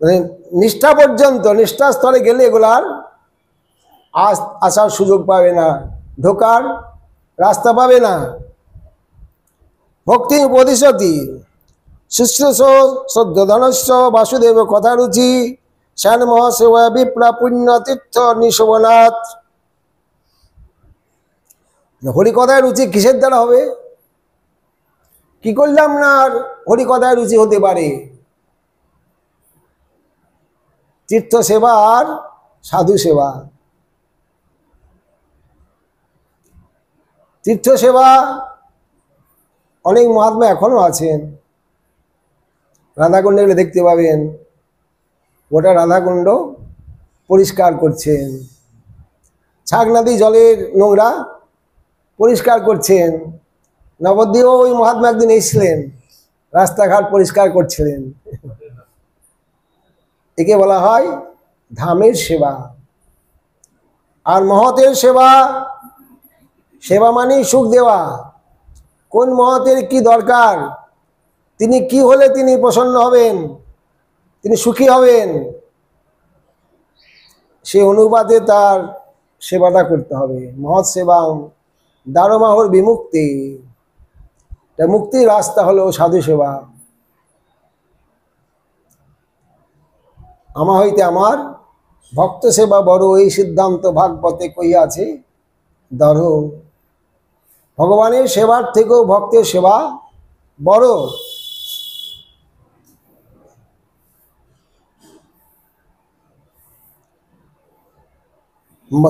মানে নিষ্ঠা পর্যন্ত, নিষ্ঠা স্তরে গেলে এগুলার আসার সুযোগ পাবে না, ঢোকার রাস্তা পাবে না। ভক্তি উপদিশতি শুশ্রূষ শ্রদ্ধধনস্য বাসুদেব কথারুচি শ্যান মহাসেবা বিপ্রা পুণ্য তীর্থ নিশোভনাথ। হরিকথায় রুচি কিসের দ্বারা হবে? কি করলে আপনার হরিকথায় রুচি হতে পারে? তীর্থ সেবা আর সাধু সেবা। তীর্থ সেবা অনেক মহাত্মা এখনো আছেন। রাধাকুণ্ডে গেলে দেখতে পাবেন গোটা রাধাকুণ্ড পরিষ্কার করছেন, ছাগনা দিয়ে জলের নোংরা পরিষ্কার করছেন। নবদ্বীপেও ওই মহাত্মা একদিন এসেছিলেন, রাস্তাঘাট পরিষ্কার করছিলেন। একে বলা হয় ধামের সেবা। আর মহতের সেবা, সেবা মানেই সুখ দেওয়া। কোন মহতের কি দরকার, তিনি কি হলে তিনি প্রসন্ন হবেন, তিনি সুখী হবেন, সে অনুপাতে তার সেবাটা করতে হবে। মহৎ সেবা দারমাহর বিমুক্তি, মুক্তির রাস্তা হলো সাধু সেবা। আমা হইতে আমার ভক্ত সেবা বড়, এই সিদ্ধান্ত ভাগবতে কইয়াছে ধর। ভগবানের সেবার থেকেও ভক্তের সেবা বড়।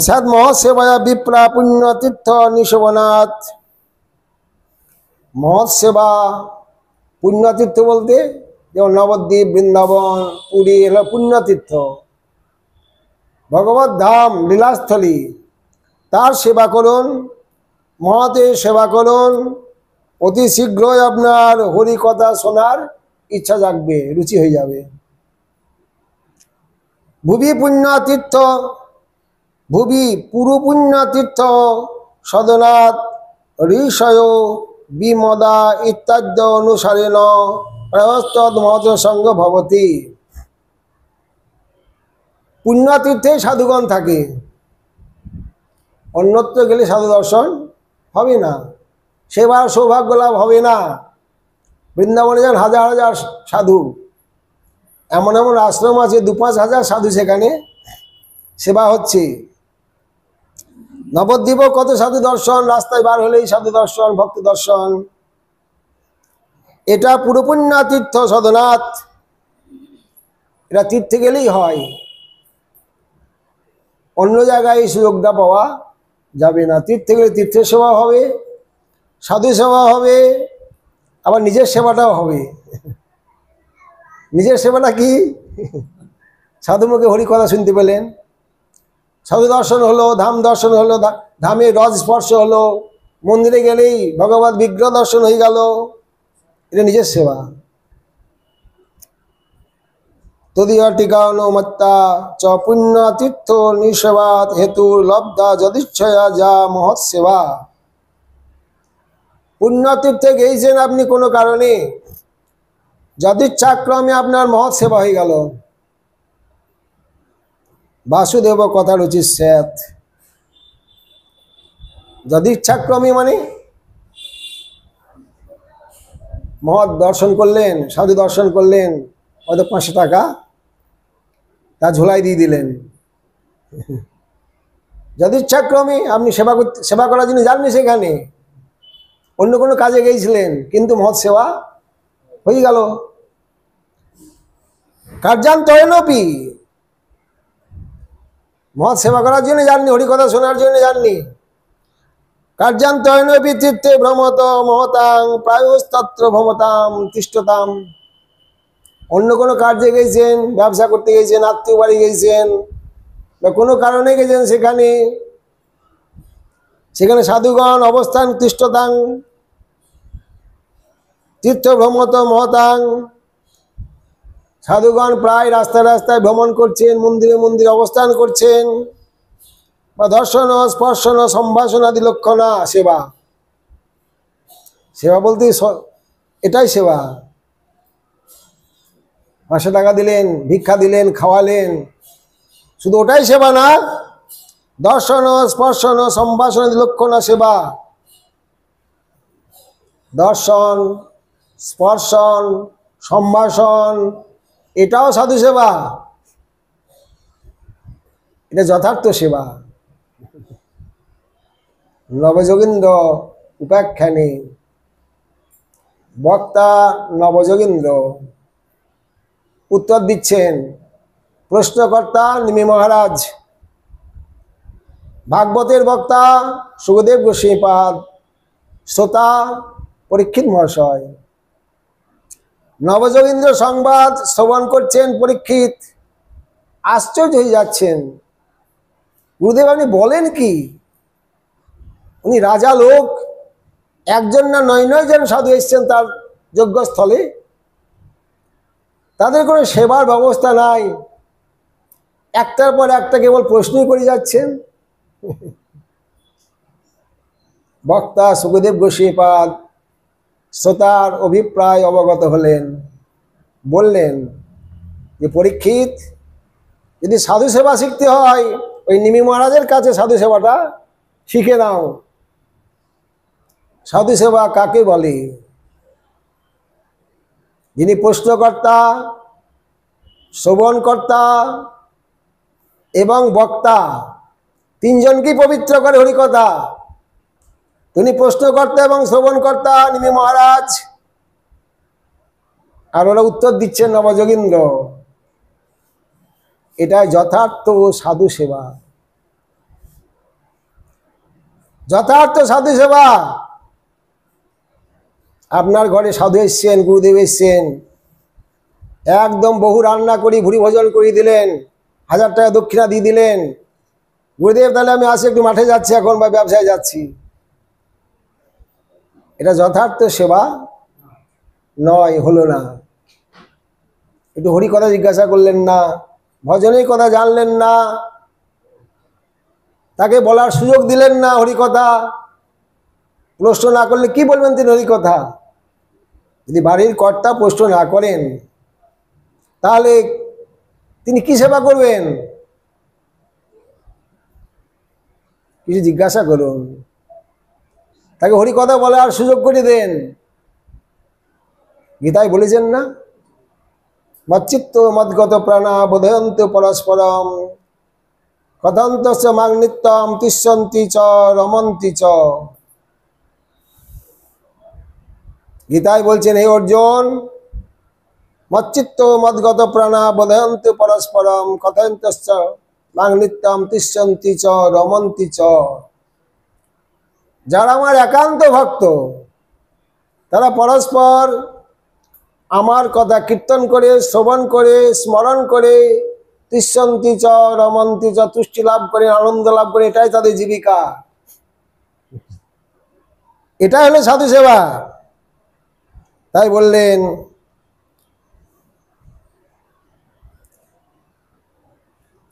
সৎ মহৎ সেবায়া বিপ্রা পুণ্য তীর্থ নিশোভনাথ। মহৎ সেবা, পুণ্যতীর্থ বলতে যেমন নবদ্বীপ, বৃন্দাবন, পুরী, এগুলো পুণ্যতীর্থ, ভগবত ধাম, লীলাস্থলী। তার সেবা করুন, মহতের সেবা করুন, অতি শীঘ্রই আপনার হরি কথা শোনার ইচ্ছা জাগবে, রুচি হয়ে যাবে। ভুবি পুণ্যতীর্থ, ভুবি পুরু পুণ্যতীর্থ সদনাথ ঋষয় বিমদা ইত্যাদ্য অনুসারেণ প্রয়স্তদ মহৎ সঙ্গ ভবতি। পুণ্যতীর্থে সাধুগণ থাকে, অন্যত্র গেলে সাধু দর্শন হবে না, সেবার সৌভাগ্য লাভ হবে না। বৃন্দাবনে যান হাজার হাজার সাধু, এমন এমন আশ্রম আছে ২-৫ হাজার সাধু সেখানে সেবা হচ্ছে। নবদ্বীপও কত সাধু দর্শন, রাস্তায় বার হলেই সাধু দর্শন, ভক্ত দর্শন। এটা পুরোপুণ্য তীর্থ সদনাথ, এটা তীর্থে গেলেই হয়, অন্য জায়গায় এই সুযোগটা পাওয়া যাবে না। তীর্থে গেলে তীর্থের সেবা হবে, সাধু সেবা হবে, আবার নিজের সেবাটাও হবে। নিজের সেবাটা কি? সাধু মুখে হরি কথা শুনতে পেলেন, সাধু দর্শন হলো, ধাম দর্শন হলো, ধামের রজ স্পর্শ হলো, মন্দিরে গেলেই ভগবত বিগ্রহ দর্শন হয়ে গেল, এটা নিজের সেবা। তদীয় টিকানুমত্তা চ পুণ্য তীর্থ নিঃসেবাত হেতু লব্ধা যদিচ্ছয়া যা মহৎ সেবা। পুণ্যতীর্থে গেছেন আপনি কোনো কারণে, যদিচ্ছাক্রমে আপনার মহৎ সেবা হয়ে গেল। বাসুদেব কথা রুচি স্যাত, যদিচ্ছাক্রমে মানে মহৎ দর্শন করলেন, সাধু দর্শন করলেন, হয়তো 500 টাকা তা ঝোলাই দিয়ে দিলেন। যদিচ্ছাক্রমে আপনি সেবা করার জন্য যাননি, সেখানে অন্য কোনো কাজে গিয়েছিলেন, কিন্তু মহৎ সেবা হয়ে গেল। কার্যান্তরেণপি, মহৎ সেবা করার জন্য যাননি, হরিকথা শোনার জন্য যাননি। কার্যান্তরেণপি তীর্থে ভ্রমত মহতাং প্রায়স্তত্র ভ্রমতাম তিষ্ঠতাম। অন্য কোনো কার্যে গেছেন, ব্যবসা করতে গেছেন, আত্মীয় বাড়ি গেছেন, বা কোনো কারণে গেছেন, সেখানে সাধুগণ অবস্থান তিষ্ঠতাং তীর্থ ভ্রমত মহতাং, সাধুগণ প্রায় রাস্তায় রাস্তায় ভ্রমণ করছেন, মন্দিরে মন্দিরে অবস্থান করছেন, বা দর্শন স্পর্শন সম্ভাষণ আদি লক্ষণা সেবা। সেবা বলতে এটাই সেবা। 500 টাকা দিলেন, ভিক্ষা দিলেন, খাওয়ালেন, শুধু ওটাই সেবা না। দর্শন স্পর্শন সম্ভাষণ আদি লক্ষণা সেবা। দর্শন, স্পর্শন, সম্ভাষণ, এটাও সাধু সেবা, এটা যথার্থ সেবা। নবযোগীন্দ্র উপাখ্যানে বক্তা নবযোগীন্দ্র উত্তর দিচ্ছেন, প্রশ্নকর্তা নিমি মহারাজ, ভাগবতের বক্তা সুখদেব গোস্বামীপাদ, শ্রোতা পরীক্ষিত মহাশয়। নবযোগীন্দ্র সংবাদ শ্রবণ করছেন পরীক্ষিত, আশ্চর্য হয়ে যাচ্ছেন। গুরুদেব আপনি বলেন কি? উনি রাজা লোক, একজন না 9 জন সাধু এসছেন তার যজ্ঞস্থলে, তাদের কোনো সেবার ব্যবস্থা নাই, একটার পর একটা কেবল প্রশ্নই করে যাচ্ছেন। বক্তা সুখদেব গোস্বামীপাদ শ্রোতার অভিপ্রায় অবগত হলেন, বললেন যে পরীক্ষিত, যদি সাধু সেবা শিখতে হয় ওই নিমি মহারাজের কাছে সাধু সেবাটা শিখে নাও। সাধু সেবা কাকে বলে? যিনি প্রশ্নকর্তা, শ্রবণকর্তা এবং বক্তা, 3 জনকেই পবিত্র করে হরিকথা। তিনি প্রশ্নকর্তা এবং শ্রবণকর্তা নিমি মহারাজ, আর ওরা উত্তর দিচ্ছেন নবযোগীন্দ্র। এটা যথার্থ সাধু সেবা, যথার্থ সাধু সেবা। আপনার ঘরে সাধু এসছেন, গুরুদেব এসছেন, একদম বহু রান্না করি ভুরি ভোজন করে দিলেন, 1000 টাকা দক্ষিণা দিয়ে দিলেন। গুরুদেব তাহলে আমি আসি, একটু মাঠে যাচ্ছি এখন, বা ব্যবসায় যাচ্ছি। এটা যথার্থ সেবা নয়, হলো না। একটু হরি কথা জিজ্ঞাসা করলেন না, ভজনের কথা জানলেন না, তাকে বলার সুযোগ দিলেন না হরি কথা। প্রশ্ন না করলে কি বলবেন তিনি হরি কথা? যদি বাড়ির কর্তা প্রশ্ন না করেন তাহলে তিনি কি সেবা করবেন? কিছু জিজ্ঞাসা করুন, তাকে হরি কথা বলার সুযোগ করে দেন। গীতায় বলেছেন না, মচ্চিত্ত মদ্গত প্রাণা বোধয়ন্ত পরস্পরম কথন্ত মাং নিত্যম তিষ্ঠন্তি চ রমন্তি চ। গীতায় বলছেন, হে অর্জুন, মচ্চিত্ত মদ্গত প্রাণা বোধয়ন্ত পরস্পরম কথন্ত মাং নিত্যম তিষ্ঠন্তি চ রমন্তি চ। যারা আমার একান্ত ভক্ত তারা পরস্পর আমার কথা কীর্তন করে, শ্রবণ করে, স্মরণ করে, তিষ্ঠন্তি চ রমন্তি চ, তুষ্টি লাভ করে, আনন্দ লাভ করে, এটাই তাদের জীবিকা। এটাই হলো সাধু সেবা। তাই বললেন,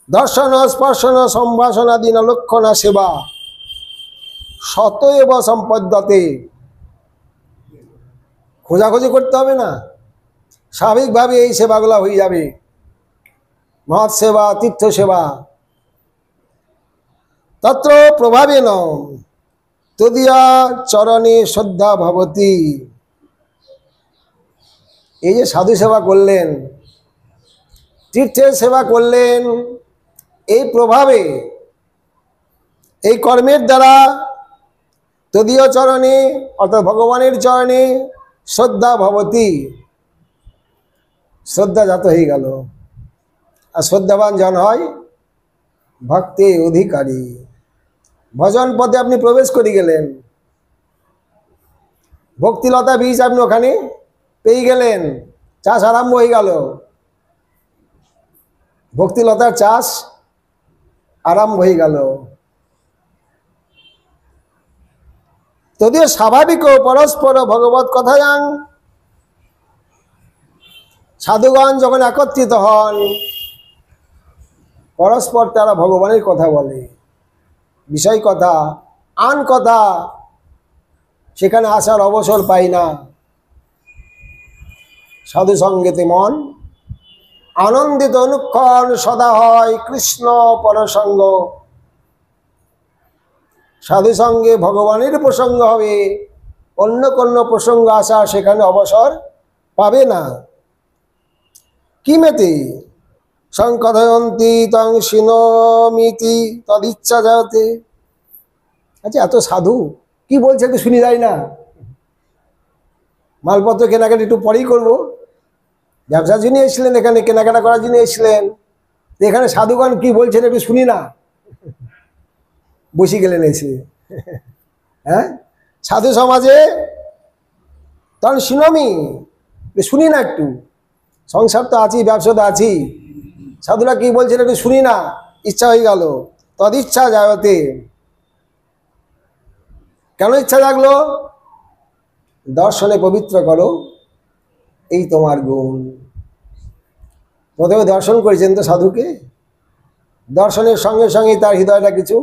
দর্শন স্পর্শন সম্ভাষণাদি লক্ষণা সেবা শত এব সম্পদ্যতে। খোঁজাখুঁজি করতে হবে না, স্বাভাবিকভাবে এই সেবাগুলো হয়ে যাবে। মহৎ সেবা, তীর্থ সেবা। তত্র প্রভাবেন তদীয়া চরণে শ্রদ্ধা ভবতি। এই যে সাধু সেবা করলেন, তীর্থের সেবা করলেন, এই প্রভাবে, এই কর্মের দ্বারা তদীয় চরণে অর্থাৎ ভগবানের চরণে শ্রদ্ধা ভবতি, শ্রদ্ধা জাত হয়ে গেল। আর শ্রদ্ধাবান জন হয় ভক্তি অধিকারী। ভজন পথে আপনি প্রবেশ করে গেলেন, ভক্তিলতা বীজ আপনি ওখানে পেয়ে গেলেন, চাষ আরম্ভ হয়ে গেল। ভক্তিলতার চাষ আরম্ভ হয়ে গেল। যদিও স্বাভাবিক পরস্পর ভগবত কথায়াং, সাধুগণ যখন একত্রিত হন পরস্পর তারা ভগবানের কথা বলে, বিষয় কথা, আন কথা সেখানে আসার অবসর পাই না। সাধু সঙ্গেতে মন আনন্দিত অনুক্ষণ সদা হয় কৃষ্ণ পরসঙ্গ। সাধু সঙ্গে ভগবানের প্রসঙ্গ হবে, অন্য কোনো প্রসঙ্গ আসা সেখানে অবসর পাবে না। কিমেতে সংকথয়ন্তি তং শিনোমিতি তদিচ্ছা যাতে। আচ্ছা, এত সাধু কি বলছে একটু শুনি যায় না? মালপত্র কেনাকাটা একটু পরেই করবো, ব্যবসার জন্য এসেছিলেন, এখানে কেনাকাটা করার জন্য এসেছিলেন, এখানে সাধুগণ কি বলছেন একটু শুনি না। বসে গেলেন এসে। হ্যাঁ, সাধু সমাজে তখন শুনমি, শুনি না একটু, সংসার তো আছি, ব্যবসা তো আছি, সাধুরা কি বলছেন একটু শুনি না, ইচ্ছা হয়ে গেল। তদিচ্ছা যায়তে। কেন ইচ্ছা জাগলো? দর্শনে পবিত্র করো, এই তোমার গুণ। প্রথমে দর্শন করেছেন তো সাধুকে, দর্শনের সঙ্গে সঙ্গে তার হৃদয়টা কিছু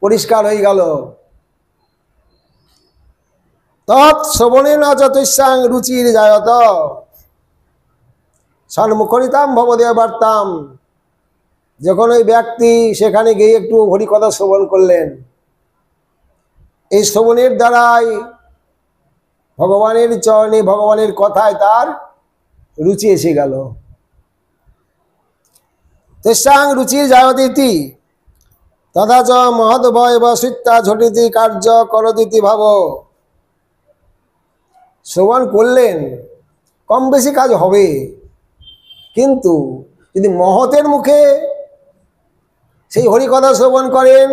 পরিষ্কার হয়ে গেল। তৎ শ্রবণে না যতস্যাং রুচির জায়ত সন্মুখরিতাম ভবদেব বার্তাম। যখন ওই ব্যক্তি সেখানে গিয়ে একটু হরিকথা শ্রবণ করলেন, এই শ্রবণের দ্বারাই ভগবানের চরণে, ভগবানের কথায় তার রুচি এসে গেল। তেসাং রুচির জায়তি তথা চ মহদ্ভয় বা সীতা ঝটিতি কার্য করদিতি ভাব। শ্রবণ করলেন, কম বেশি কাজ হবে, কিন্তু যদি মহতের মুখে সেই হরিকথা শ্রবণ করেন,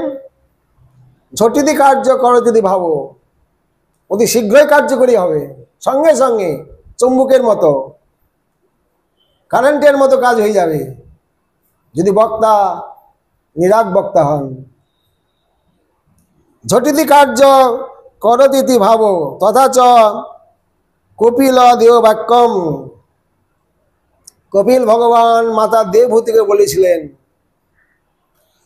ঝটিতি কার্য করদিতি ভাব, অতি শীঘ্রই কার্যকরী হবে, সঙ্গে সঙ্গে চুম্বকের মতো, কারেন্টের মতো কাজ হয়ে যাবে, যদি বক্তা নিরাগ বক্তা হন। ঝটিতি কার্য করতিতি ভাব তথা চ কপিল দেহ বাক্যম। কপিল ভগবান মাতা দেবভূতিকে বলেছিলেন,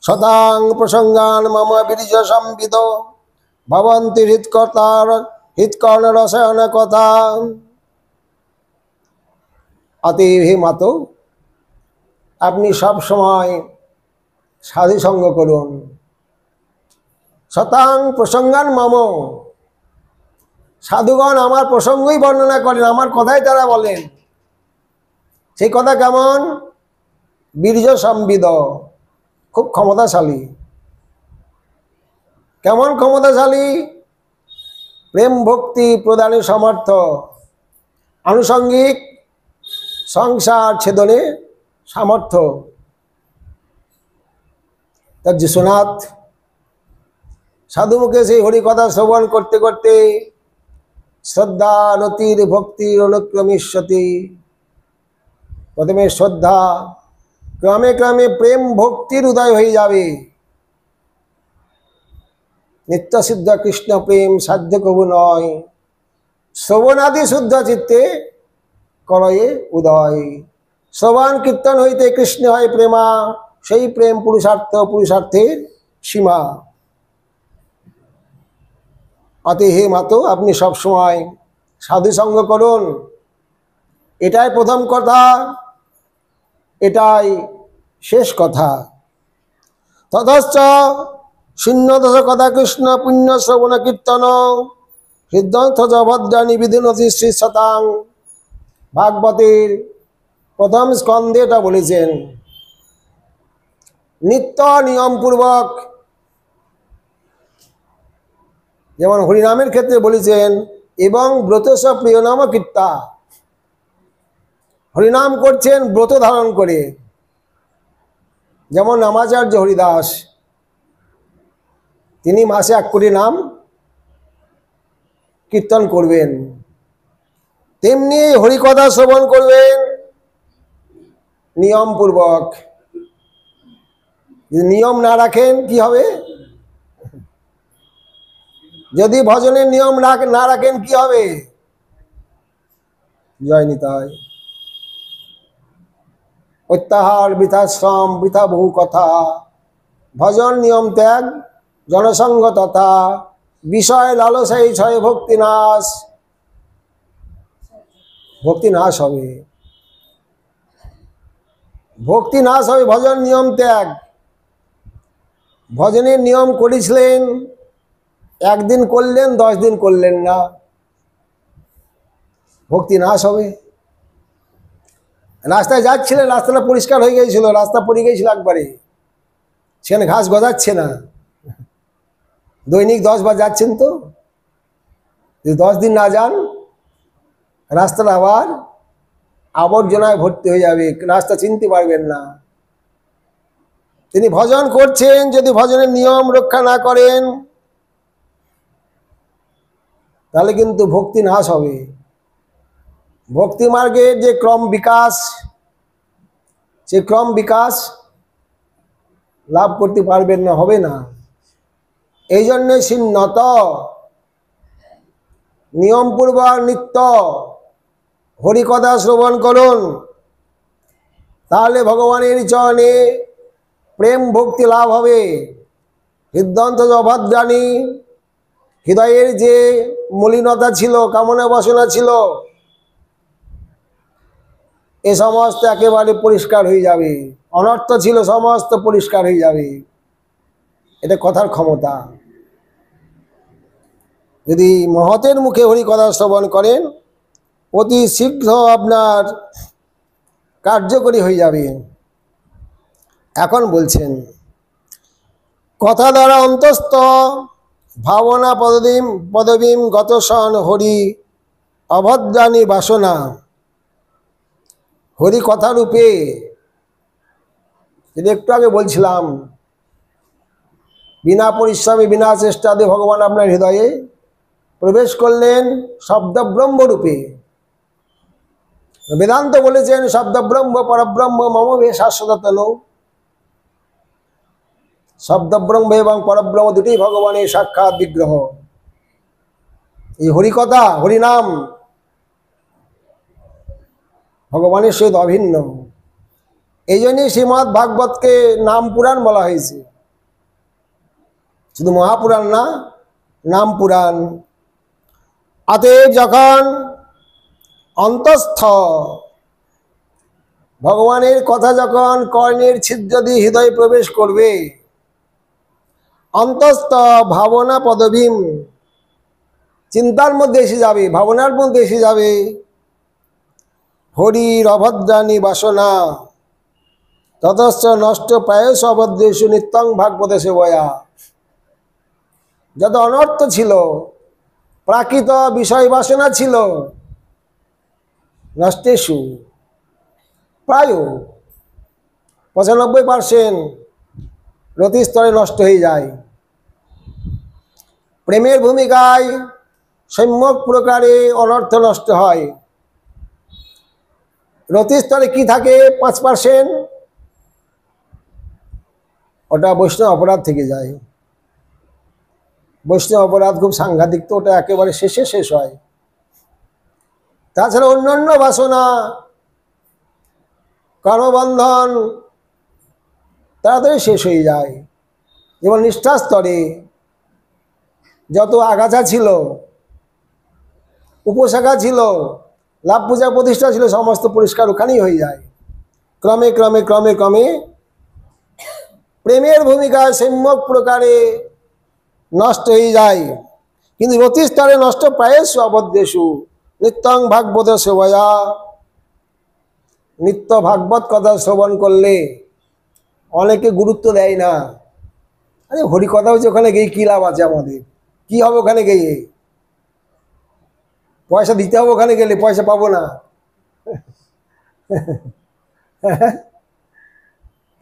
শতাং প্রসঙ্গান মম বীর্য সম্বিত ভবন্তি হৃৎকর্ণ রসায়ন কথা। অতএব হে মাত, আপনি সব সময় সাধু সঙ্গ করুন। শতাং প্রসঙ্গান মম, সাধুগণ আমার প্রসঙ্গই বর্ণনা করেন, আমার কথাই তারা বলেন। সেই কথা কেমন? বীর্য সম্বিদ, খুব ক্ষমতাশালী। কেমন ক্ষমতাশালী? প্রেম ভক্তি প্রদানে সমর্থ, আনুষঙ্গিক সংসার ছেদনে সামর্থ্য। তার যিশুনাথ সাধুমুখে সেই হরিকথা শ্রবণ করতে করতে শ্রদ্ধা রতির ভক্তির অনুক্রমিষ্যতি। প্রথমে শ্রদ্ধা, ক্রমে ক্রমে প্রেম ভক্তির উদয় হয়ে যাবে। নিত্য সিদ্ধ কৃষ্ণ প্রেম সাধ্য কবু নয়, শ্রবণাদি শুদ্ধ চিত্তে করয়ে উদয়। শ্রবণ কীর্তন হইতে কৃষ্ণ হয় প্রেমা, সেই প্রেম পুরুষার্থ, পুরুষার্থের সীমা। অতএব হে মাতো, আপনি সবসময় সাধু সঙ্গ করুন। এটাই প্রথম কথা, এটাই শেষ কথা। ততশ্চ শূন্যদশ কথা কৃষ্ণ পুণ্য শ্রবণ কীর্তন হৃদয়স্থ ভদ্রাণী বিধিনতি শ্রী শতাং। ভাগবতের প্রথম স্কন্ধে এটা বলেছেন, নিত্য নিয়মপূর্বক, যেমন হরিনামের ক্ষেত্রে বলেছেন, এবং ব্রতস প্রিয় নাম কীর্তা। হরিনাম করছেন ব্রত ধারণ করে। যেমন নামাচার্য হরিদাস, তিনি মাসে 1 কোটি নাম কীর্তন করবেন, তেমনি হরিকথা শ্রবণ করবেন নিয়মপূর্বক। যদি নিয়ম না রাখেন কি হবে? যদি ভজনের নিয়ম না রাখেন কি হবে? জয় নিতাই। অত্যাহার বৃথা শ্রম বৃথা বহু কথা, ভজন নিয়ম ত্যাগ জনসঙ্গ তথা, বিষয় লালসাই ছয় ভক্তি নাশ। ভক্তি নাশ হবে, ভক্তি নাশ হবে ভজন নিয়ম ত্যাগ। ভজনের নিয়ম করেছিলেন, 1 দিন করলেন, 10 দিন করলেন না, ভক্তি নাশ হবে। রাস্তায় যাচ্ছিলেন, রাস্তাটা পরিষ্কার হয়ে গিয়েছিল, রাস্তা পড়ে গিয়েছিল একবারে, সেখানে ঘাস গজাচ্ছে না। দৈনিক 10 বার যাচ্ছেন, তো যদি 10 দিন না যান, রাস্তাটা আবার আবর্জনায় ভর্তি হয়ে যাবে, রাস্তা চিনতে পারবেন না। তিনি ভজন করছেন, যদি ভজনের নিয়ম রক্ষা না করেন তাহলে কিন্তু ভক্তি নাশ হবে। ভক্তি মার্গের যে ক্রম বিকাশ, সে ক্রম বিকাশ লাভ করতে পারবেন না, হবে না। এই জন্যে সিন্নত নিয়মপূর্বক নিত্য হরিকথা শ্রবণ করুন, তাহলে ভগবানের চরণে প্রেম ভক্তি লাভ হবে। হৃদয়স্থ অভদ্রাণী, হৃদয়ের যে মলিনতা ছিল, কামনা বাসনা ছিল, এ সমস্ত একেবারে পরিষ্কার হয়ে যাবে। অনর্থ ছিল সমস্ত পরিষ্কার হয়ে যাবে। এটা কথার ক্ষমতা। যদি মহতের মুখে হরিকথা শ্রবণ করেন, অতি শীঘ্র আপনার কার্যকরী হয়ে যাবে। এখন বলছেন, কথা দ্বারা অন্তস্থ ভাবনা পদবীম গতসন হরি অভদ্রাণী বাসনা। হরি কথা রূপে, যেটা একটু আগে বলছিলাম, বিনা পরিশ্রমে বিনা চেষ্টাতে ভগবান আপনার হৃদয়ে প্রবেশ করলেন শব্দ ব্রহ্মরূপে। বেদান্ত বলেছেন, শব্দ ব্রহ্ম পরব্রহ্ম মম বে শাশ্বততনু। শব্দ ব্রহ্ম এবং পরব্রহ্ম দুটি ভগবানের সাক্ষাৎ বিগ্রহ। এই হরিকথা হরিনাম ভগবানের সহিত অভিন্ন। এই জন্যই শ্রীমদ্ ভাগবতকে নাম পুরাণ বলা হয়েছে, শুধু মহাপুরাণ না, নাম পুরাণ। অতএব যখন অন্তঃস্থ ভগবানের কথা যখন কর্ণের ছিদ্র দিয়ে হৃদয়ে প্রবেশ করবে, অন্তঃস্থ ভাবনা পদবীম, চিন্তার মধ্যে এসে যাবে, ভাবনার মধ্যে এসে যাবে, হরির অভদ্রাণী বাসনা ততশ্চ নষ্ট প্রায়শ অভদ্রেষু নিত্যং ভাগবতে সেবয়া। যত অনর্থ ছিল, প্রাকৃত বিষয় বাসনা ছিল, নষ্টেষু প্রায় 95% রতিস্তরে নষ্ট হয়ে যায়। প্রেমের ভূমিকায় সম্যক প্রকারে অনর্থ নষ্ট হয়। রতিস্তরে কি থাকে 5%, ওটা বৈষ্ণব অপরাধ থেকে যায়। বৈষ্ণব অপরাধ খুব সাংঘাতিক, তো ওটা একেবারে শেষে শেষ হয়। তাছাড়া অন্যান্য বাসনা, কর্মবন্ধন তাড়াতাড়ি শেষ হয়ে যায়। যেমন নিষ্ঠা স্তরে যত আগাছা ছিল, উপশাখা ছিল, লাভ পূজা প্রতিষ্ঠা ছিল, সমস্ত পরিষ্কার ওখানেই হয়ে যায়। ক্রমে ক্রমে ক্রমে ক্রমে প্রেমের ভূমিকায় সম্যক প্রকারে নষ্ট হয়ে যায়। কিন্তু রতিস্তরে নষ্ট প্রায়শ অবদ্রেষু নিত্যং ভাগবত সেবয়া। নিত্য ভাগবত কথা শ্রবণ করলে অনেকে গুরুত্ব দেয় না। আরে হরিকথা হচ্ছে, ওখানে গিয়ে কী লাভ আছে আমাদের, কি হবে ওখানে গিয়ে, পয়সা দিতে হবে ওখানে গেলে, পয়সা পাবো না।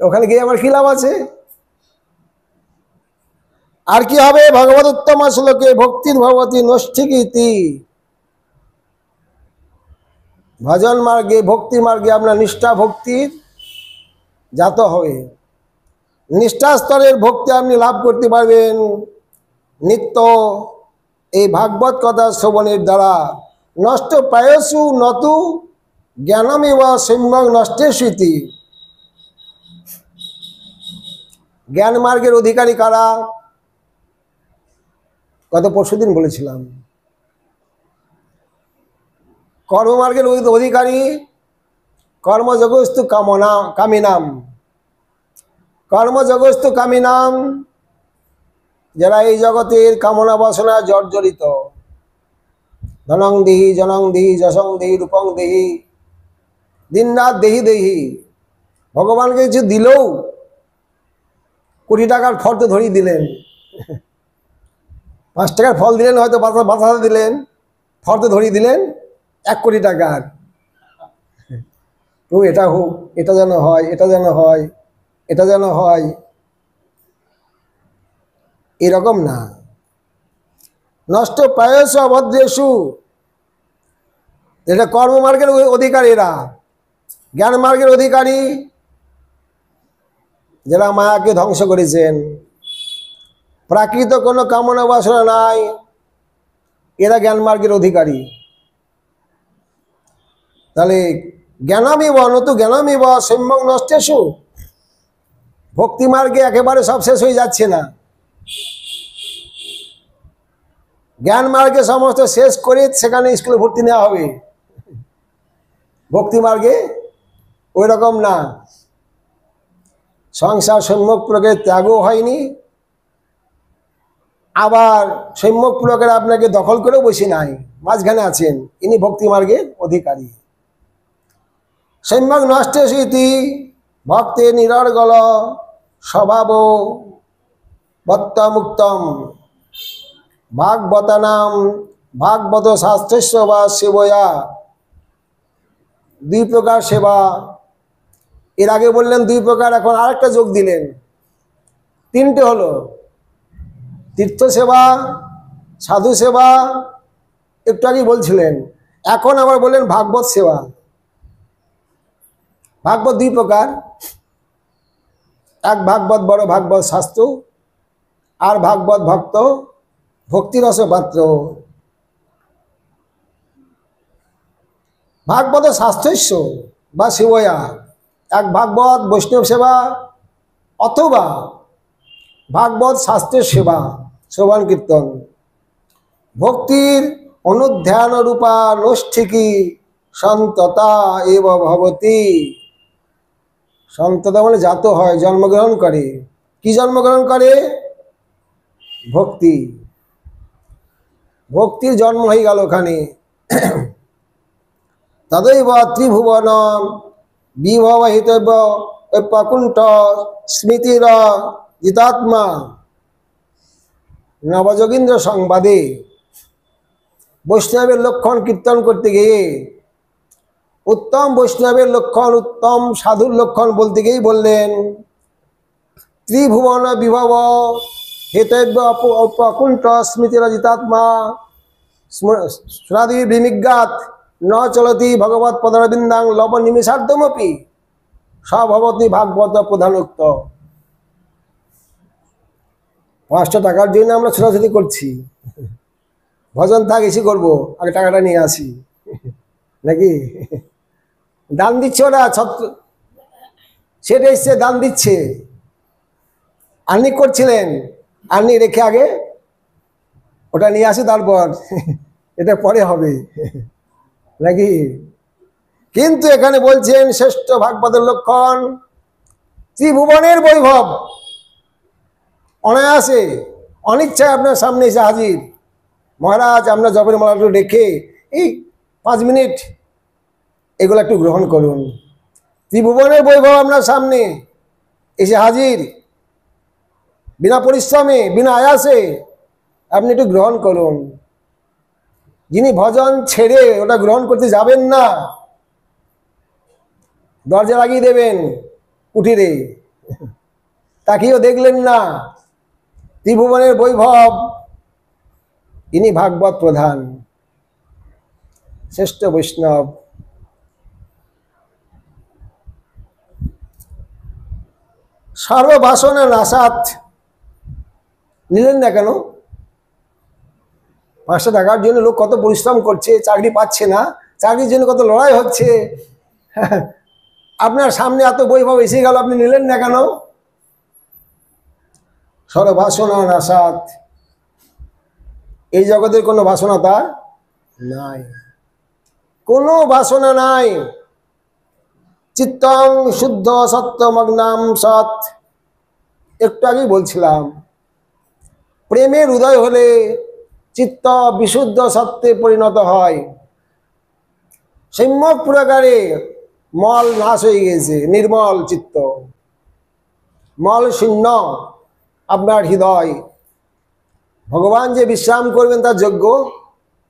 ওখানে গিয়ে আমার কী লাভ আছে, আর কি হবে। ভগবত উত্তম শ্লোকে ভক্তির ভগবতী নষ্ঠিকীতি। ভজন মার্গে, ভক্তি মার্গে আপনার নিষ্ঠা ভক্তির জাত হবে। নিষ্ঠা স্তরের ভক্তি আপনি লাভ করতে পারবেন নিত্য এই ভাগবত কথা শ্রবণের দ্বারা। নষ্ট প্রায়সু নতু জ্ঞানমেব সম্যক নষ্টেষুতি। জ্ঞান মার্গের অধিকারী কারা, গত পরশুদিন বলেছিলাম। কর্মমার্গের অধিকারী কর্মযোগস্তু কামিনাম। কর্মযোগস্তু কামিনাম, যারা এই জগতের কামনা বাসনা জর্জরিত। ধনং দেহি, জনং দেহি, যশং দেহি, রূপং দেহি, দিন রাত দেহি দেহি। ভগবানকে কিছু দিলেও, কোটি টাকার ফল তো ধরিয়ে দিলেন, 5 টাকার ফল দিলেন, হয়তো বাতাসা দিলেন, ফল তো ধরিয়ে দিলেন 1 কোটি টাকার। তো এটা হোক, এটা যেন হয়, এটা যেন হয়, এটা যেন হয়, এরকম না। নষ্ট প্রায়শ অভদ্রেষু, এটা কর্মমার্গের অধিকারীরা। জ্ঞান মার্গের অধিকারী যারা মায়াকে ধ্বংস করেছেন, প্রাকৃত কোনো কামনা বাসনা নাই, এরা জ্ঞান মার্গের অধিকারী। তাহলে জ্ঞানামিব নতু জ্ঞানামিব সম্যক নষ্টেষু। ভক্তি মার্গে একেবারে সব শেষ হয়ে যাচ্ছে না, জ্ঞান মার্গে সমস্ত শেষ করে সেখানে স্কুলে ভর্তি নেওয়া হবে। ভক্তি মার্গে ওই রকম না, সংসার সম্যক প্রকারের ত্যাগও হয়নি, আবার সম্যক প্রকারে আপনাকে দখল করেও বসে নাই, মাঝখানে আছেন, ইনি ভক্তি মার্গের অধিকারী। সম্যক নষ্টেষু ইতি ভক্তে নিরর্গল স্বভাব বত্তমুক্তম। ভাগবতানাম ভাগবত শাস্ত্রস্য বা সেবয়া। 2 প্রকার সেবা, এর আগে বললেন 2 প্রকার, এখন আরেকটা যোগ দিলেন, 3টে হলো। তীর্থ সেবা, সাধু সেবা, একটু আগেই বলছিলেন, এখন আবার বললেন ভাগবত সেবা। ভাগবত 2 প্রকার, এক ভাগবত বড় ভাগবত শাস্ত্র, আর ভাগবত ভক্ত ভক্তিরস পাত্র। ভাগবত শাস্ত্রস্য বা সেবয়া, এক ভাগবত বৈষ্ণব সেবা অথবা ভাগবত শাস্ত্রের সেবা শ্রবণ কীর্তন। ভক্তির অনুধ্যান রূপা নৈষ্ঠিকী সন্ততা এব ভবতি। সন্ততা মানে জাত হয়, জন্মগ্রহণ করে। কি জন্মগ্রহণ করে? ভক্তি। ভক্তির জন্ম হয়ে গেল ওখানে। তদৈব ত্রিভুবন বিভব হিতব্য প্রকুণ্ঠ স্মৃতির জিতাত্মা। নবযোগীন্দ্র সংবাদে বৈষ্ণবের লক্ষণ কীর্তন করতে গিয়ে, উত্তম বৈষ্ণবের লক্ষণ, উত্তম সাধুর লক্ষণ বলতে গিয়েই বললেন ত্রিভুবন বিভব হেতব্য প্রকুণ্ঠ স্মৃতির জিতাত্মা সুরাদি বিনিজ্ঞাত ন চলতি ভগবৎ পদরবিন্দাং লব নিমিষার্ধমপি সভবতী ভাগবত প্রধানোক্ত। 5টা টাকার জন্য আমরা ছোটাছুটি করছি, ভজন থাক এসে করবো, আগে টাকাটা নিয়ে আসি নাকি? দান দিচ্ছে ওরা, সেটা এসছে দান দিচ্ছে। আর্নি করছিলেন, আর্নি রেখে আগে ওটা নিয়ে আসি, তারপর এটা পরে হবে নাকি? কিন্তু এখানে বলছেন শ্রেষ্ঠ ভাগবতের লক্ষণ ত্রিভুবনের বৈভব। অনায়াসে অনিচ্ছায় আপনার সামনে এসে হাজির। মহারাজ আপনার জপের মালাটা রেখে এই 5 মিনিট এগুলো একটু গ্রহণ করুন। ত্রিভুবনের বৈভব আপনার সামনে এসে হাজির, বিনা পরিশ্রমে, বিনা আয়াসে আপনি একটু গ্রহণ করুন। যিনি ভজন ছেড়ে ওটা গ্রহণ করতে যাবেন না, দরজা লাগিয়ে দেবেন কুটিরে, তাকেও দেখলেন না। ত্রিভুবনের বৈভব, ইনি ভাগবত প্রধান, শ্রেষ্ঠ বৈষ্ণব। সর্ববাসনা নাশাত নিলেন না কেন? 5টা টাকার জন্য লোক কত পরিশ্রম করছে, চাকরি পাচ্ছে না, চাকরির জন্য কত লড়াই হচ্ছে। আপনার সামনে এত বৈভব এসে গেল, আপনি নিলেন না কেন? সর্ববাসনা নাশাত, এই জগতের কোনো বাসনা তার নাই, কোনো বাসনা নাই। চিত্তং শুদ্ধ সত্যমগ্নাম সৎ, একটু আগেই বলছিলাম, প্রেমের উদয় হলে চিত্ত বিশুদ্ধ সত্যে পরিণত হয়। সম্যক প্রকারে মল নাশ হয়ে গেছে, নির্মল চিত্ত, মল শূন্য আপনার হৃদয়। ভগবান যে বিশ্রাম করবেন তার যোগ্য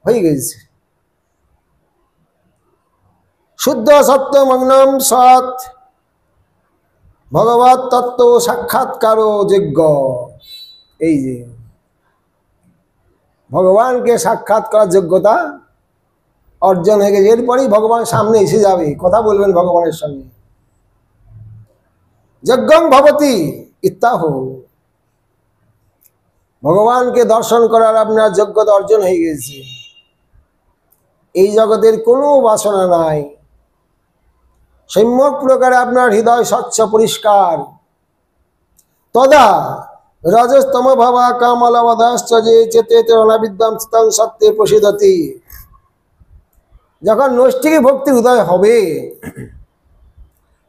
হয়ে গেছে। শুদ্ধ সত্যমগ্নম সৎ, ভগবত তত্ত্ব সাক্ষাৎকার যোগ্য। এই যে ভগবানকে সাক্ষাৎ করার যোগ্যতা অর্জন হয়ে গেছে। এরপরেই ভগবান সামনে এসে যাবে, কথা বলবেন ভগবানের সঙ্গে। যজ্ঞং ভবতি ইত্যাহ, ভগবানকে দর্শন করার আপনার যোগ্যতা অর্জন হয়ে গেছে। এই জগতের কোনো বাসনা নাই। সম্যক প্রকারে আপনার হৃদয় স্বচ্ছ পরিষ্কার। তদা রজস্তম ভাবা কামলবদাশ্চ যে চেতে অনাবিদ্যাম স্থং সত্যে প্রসিদ্ধতি। যখন নৈষ্ঠিক ভক্তি উদয় হবে,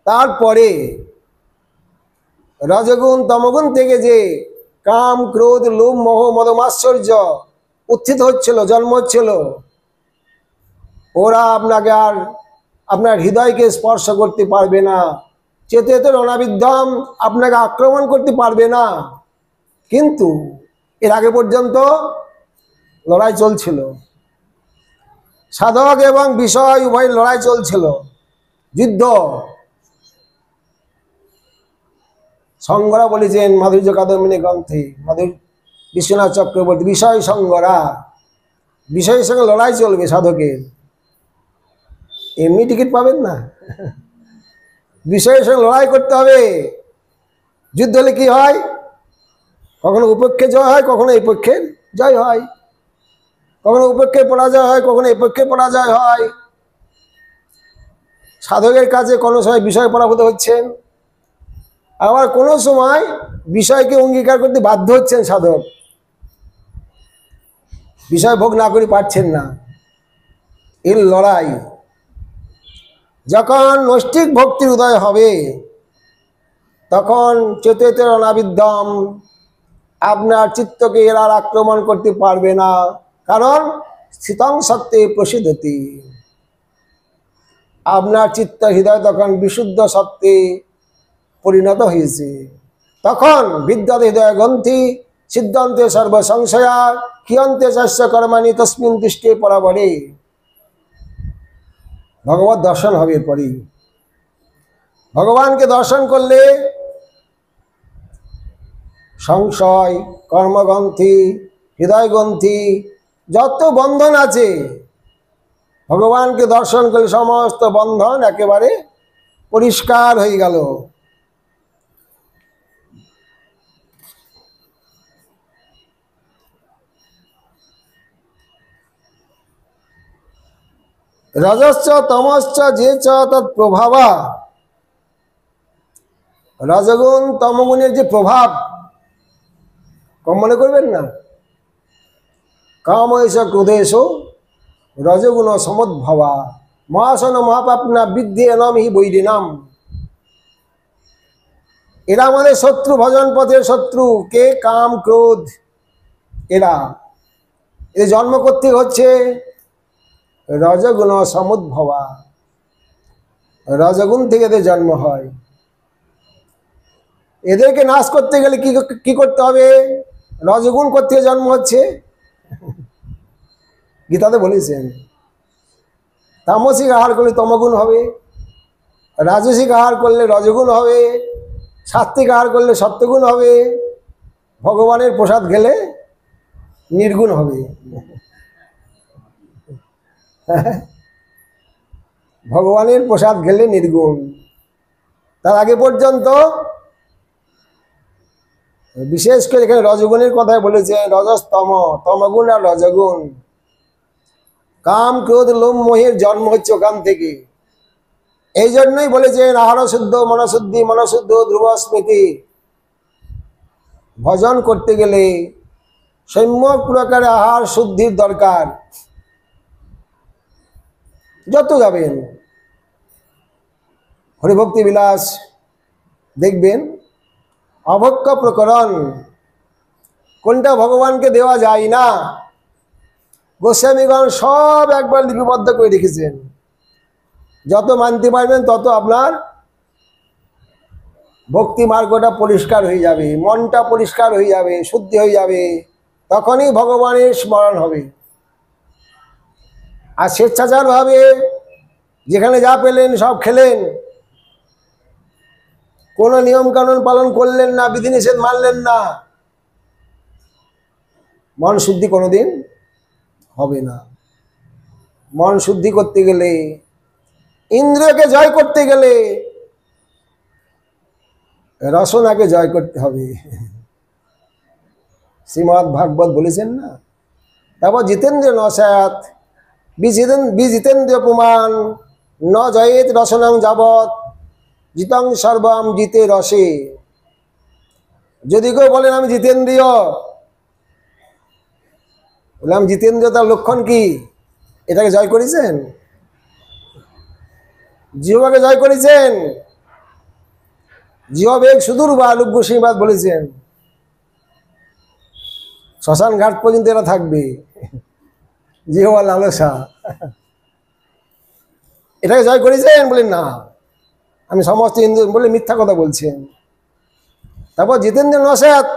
তারপরে রজগুণ তমগুণ থেকে যে কাম ক্রোধ লোভ মোহ মদমাশ্চর্য উত্থিত হচ্ছিল, জন্ম হচ্ছিল, ওরা আপনাকে আর আপনার হৃদয়কে স্পর্শ করতে পারবে না। চেতেতর অনাবিদ্যম, আপনাকে আক্রমণ করতে পারবে না। কিন্তু এর আগে পর্যন্ত লড়াই চলছিল, সাধক এবং বিষয় উভয় লড়াই চলছিল, যুদ্ধ। সঙ্গরা বলেছেন মাধুর্য কাদম্বিনী গ্রন্থে, মাধুর বিশ্বনাথ চক্রবর্তী, বিষয় সঙ্গরা, বিষয়ের সঙ্গে লড়াই চলবে সাধকের। এমনি টিকিট পাবেন না, বিষয়ের সঙ্গে লড়াই করতে হবে। যুদ্ধ হলে কি হয়? কখনো উপেক্ষে জয় হয়, কখনো এই পক্ষের জয় হয়, কখনো উপেক্ষে পরাজয় হয়, কখনো এই পক্ষে পরাজয় হয়। সাধকের কাছে কোনো সময় বিষয় পরাভূত হচ্ছেন, আবার কোনো সময় বিষয়কে অঙ্গীকার করতে বাধ্য হচ্ছেন সাধক, বিষয় ভোগ না করে পারছেন না। এর লড়াই। যখন নৈষ্ঠিক ভক্তির উদয় হবে তখন চেতেতের অনাবিদ্যম, আপনার চিত্তকে এরা আর আক্রমণ করতে পারবে না, কারণ স্থিতং সত্যে প্রসিদ্ধতি। আপনার চিত্ত হৃদয় তখন বিশুদ্ধ সত্যে পরিণত হয়েছে। তখন বিদ্যাতে হৃদয় গ্রন্থি সিদ্ধান্তে সর্বসংশয়া কিয়ন্তে চাষ্য কর্মাণি তস্মিন দৃষ্টে পরাবরে। ভগবত দর্শন হবে এরপরই। ভগবানকে দর্শন করলে সংশয়, কর্মগ্রন্থি, হৃদয়গ্রন্থি যত বন্ধন আছে, ভগবানকে দর্শন করলে সমস্ত বন্ধন একেবারে পরিষ্কার হয়ে গেল। রজশ্চ তমশ্চ যে চ তৎপ্রভাবা, রজগুণ তমগুণের যে প্রভাব, কম মনে করবেন না। কাম এস ক্রোধেশ রজগুণ সমদ্ভবা, মহাসন মহাপাপনা বিদ্যে নাম হি বৈরিনাম। এরা আমাদের শত্রু, ভজন পথের শত্রু। কে? কাম ক্রোধ। এদের জন্ম করতে হচ্ছে রজগুণ সমুদ্ভবা, রজগুণ থেকে এদের জন্ম হয়। এদেরকে নাশ করতে গেলে কি করতে হবে? রজগুণ করতে জন্ম হচ্ছে, গীতাতে বলেছেন। তামসিক আহার করলে তমগুণ হবে, রাজসিক আহার করলে রজগুণ হবে, সাত্বিক আহার করলে সত্যগুণ হবে, ভগবানের প্রসাদ খেলে নির্গুণ হবে। ভগবানের প্রসাদ খেলে নির্গুণ। তার আগে পর্যন্ত বিশেষ করে এখানে রজগুণের কথাই বলেছে, রজস্তম, তমগুণ আর রজগুণ। কাম ক্রোধ লোভ মোহের জন্ম হচ্ছে ওখান থেকে। এই জন্যই বলেছেন আহার শুদ্ধ মনশুদ্ধি, মনশুদ্ধ ধ্রুব স্মৃতি। ভজন করতে গেলে সম্যক প্রকারে আহার শুদ্ধির দরকার। যত যাবেন হরিভক্তি বিলাস দেখবেন, অভক্ষ প্রকরণ কোনটা ভগবানকে দেওয়া যায় না, গোস্বামীগণ সব একবার লিপিবদ্ধ করে রেখেছেন। যত মানতে পারবেন তত আপনার ভক্তি মার্গটা পরিষ্কার হয়ে যাবে, মনটা পরিষ্কার হয়ে যাবে, শুদ্ধি হয়ে যাবে। তখনই ভগবানের স্মরণ হবে। আর স্বেচ্ছাচারভাবে যেখানে যা পেলেন সব খেলেন, কোনো নিয়মকানুন পালন করলেন না, বিধিনিষেধ মানলেন না, মন শুদ্ধি কোনোদিন হবে না। মন শুদ্ধি করতে গেলে, ইন্দ্রিয়কে জয় করতে গেলে রসনাকে জয় করতে হবে। শ্রীমদ্ ভাগবত বলেছেন না। তারপর জিতেন্দ্র নশায়াত বিজিতেন্দ্র পুমান ন জয়েত রসনাং যাবৎ জিতং সর্বম জিতে রসে। যদি কেউ বলেন আমি জিতেন্দ্রীয়, বললাম জিতেন্দ্রীয় তার লক্ষণ কি? এটাকে জয় করেছেন, জিহ্বাকে জয় করেছেন। জিহ্বাবেগ সুদূর বা আলোক গোস্বামীবাদ বলেছেন, শ্মশান ঘাট পর্যন্ত এরা থাকবে, জিহ্বা লালসা। এটাকে জয় করেছেন? বলেন না, আমি সমস্ত হিন্দু বলে মিথ্যা কথা বলছেন। তারপর জিতেন্দ্র নশাত,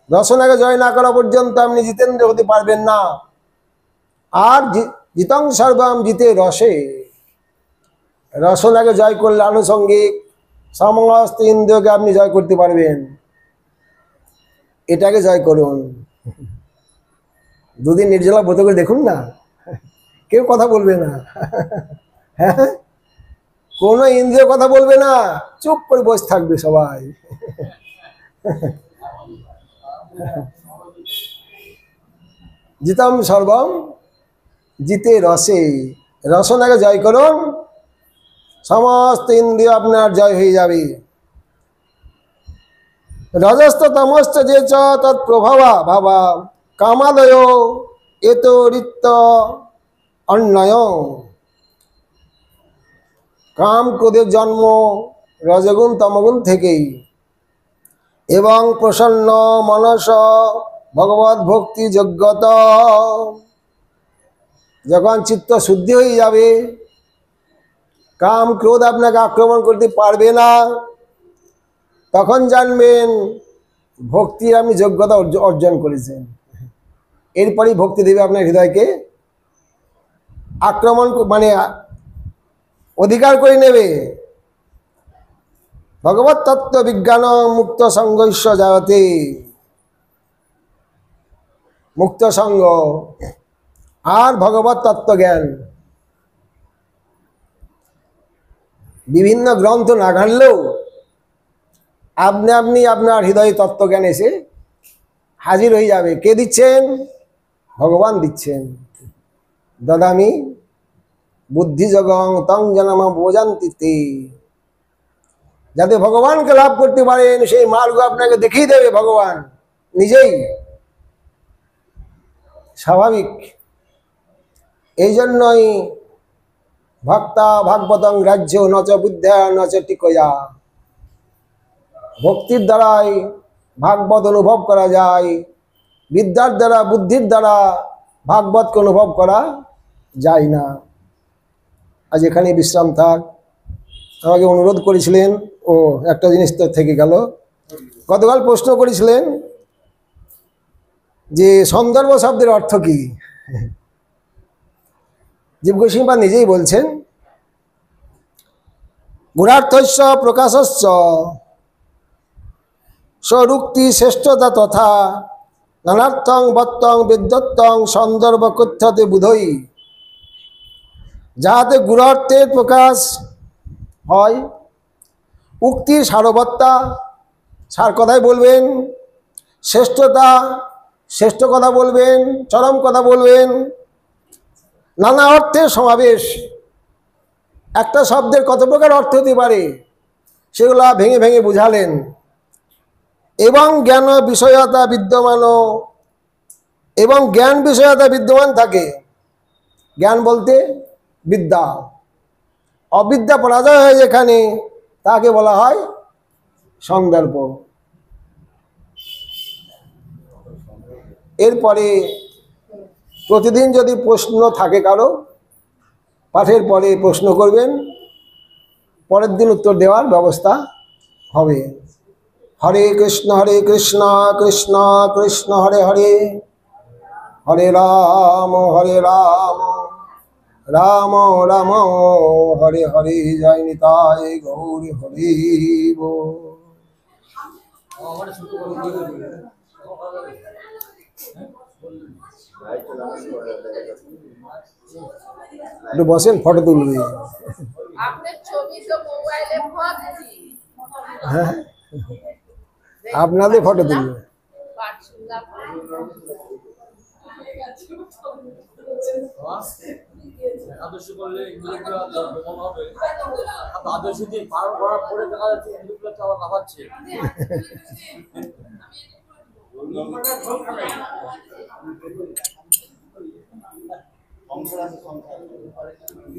রসনাকে জয় না করা পর্যন্ত আপনি জিতেন্দ্র হতে পারবেন না। আর জিতং সর্বম জিতে রসে, রসনাকে জয় করলে আনুষঙ্গিক সমস্ত ইন্দ্রিয়কে আপনি জয় করতে পারবেন। এটাকে জয় করুন। দুদিন নির্জলা ব্রত করে দেখুন না, কেউ কথা বলবে না। হ্যাঁ, কোনো ইন্দ্রিয় কথা বলবে না, চুপ করে বসে থাকবে সবাই। জিতম সর্বম জিতে রসে, রসনাকে জয় করুন। সমস্ত ইন্দ্রিয় আপনার জয় হয়ে যাবে। রজস্ত তমস্ত যে চ তৎপ্রভাবা ভাবা কামাদয় এত রিক্ত অন্যয়। কাম ক্রোধের জন্ম রজগুণ তমগুণ থেকেই, এবং প্রসন্ন মনস ভগবত ভক্তি যোগ্যতা। যখন চিত্ত শুদ্ধি হয়ে যাবে, কাম ক্রোধ আপনাকে আক্রমণ করতে পারবে না, তখন জানবেন ভক্তির আপনি যোগ্যতা অর্জন করেছেন। এরপরই ভক্তি দেবে আপনার হৃদয়কে আক্রমণ, মানে অধিকার করে নেবে। ভগবত তত্ত্ব বিজ্ঞান মুক্ত সঙ্গস্য জায়তে। মুক্ত সঙ্গ আর ভগবত তত্ত্ব জ্ঞান, বিভিন্ন গ্রন্থ না ঘাটলেও আপনি আপনি আপনার হৃদয়ে তত্ত্বজ্ঞান এসে হাজির হয়ে যাবে। কে দিচ্ছেন? ভগবান দিচ্ছেন। দদামি বুদ্ধিযোগং তং জনম বোজান্তিতে। যাতে ভগবানকে লাভ করতে পারেন সেই মার্গ আপনাকে দেখিয়ে দেবে ভগবান নিজেই, স্বাভাবিক। এই জন্যই ভক্তা ভাগবতং রাজ্য নচ বুদ্ধা নচ টিকয়া। ভক্তির দ্বারাই ভাগবত অনুভব করা যায়, বিদ্যার দ্বারা বুদ্ধির দ্বারা ভাগবতকে অনুভব করা যায় না। আজ এখানে বিশ্রাম থাক। আমাকে অনুরোধ করেছিলেন, ও একটা জিনিস তো থেকে গেল, গতকাল প্রশ্ন করেছিলেন যে সন্দর্ভ শব্দের অর্থ কি। জীব গোস্বামী নিজেই বলছেন, গুণার্থস্য প্রকাশস্য স্বরুক্তি শ্রেষ্ঠতা তথা নানার্থং বত্তং বিদ্যত্তং সন্দর্ভ কথ্যতে বুধই। যাহাতে গুণার্থের প্রকাশ হয়, উক্তির সারবত্তা, সার কথাই বলবেন, শ্রেষ্ঠতা, শ্রেষ্ঠ কথা বলবেন, চরম কথা বলবেন, নানা অর্থের সমাবেশ। একটা শব্দের কত প্রকার অর্থ হতে পারে সেগুলো ভেঙে ভেঙে বুঝালেন। এবং জ্ঞান বিষয়তা বিদ্যমান, এবং জ্ঞান বিষয়তা বিদ্যমান থাকে। জ্ঞান বলতে বিদ্যা, অবিদ্যা পরাজয় হয় যেখানে, তাকে বলা হয় সন্দর্ভ। এরপরে প্রতিদিন যদি প্রশ্ন থাকে কারো, পাঠের পরে প্রশ্ন করবেন, পরের দিন উত্তর দেওয়ার ব্যবস্থা হবে। হরে কৃষ্ণ কৃষ্ণ কৃষ্ণ হরে হরে, হরে রাম রাম রাম হরে হরে। জয় নিতাই গৌর হরি বল। একটু বসেন, ফটো তুলবে। হ্যাঁ, আপনাদের ফটো তুলবে। আদর্শ করলে আদর্শ দিয়ে পার করার পরে দেখা যাচ্ছে আবার লাফাচ্ছে।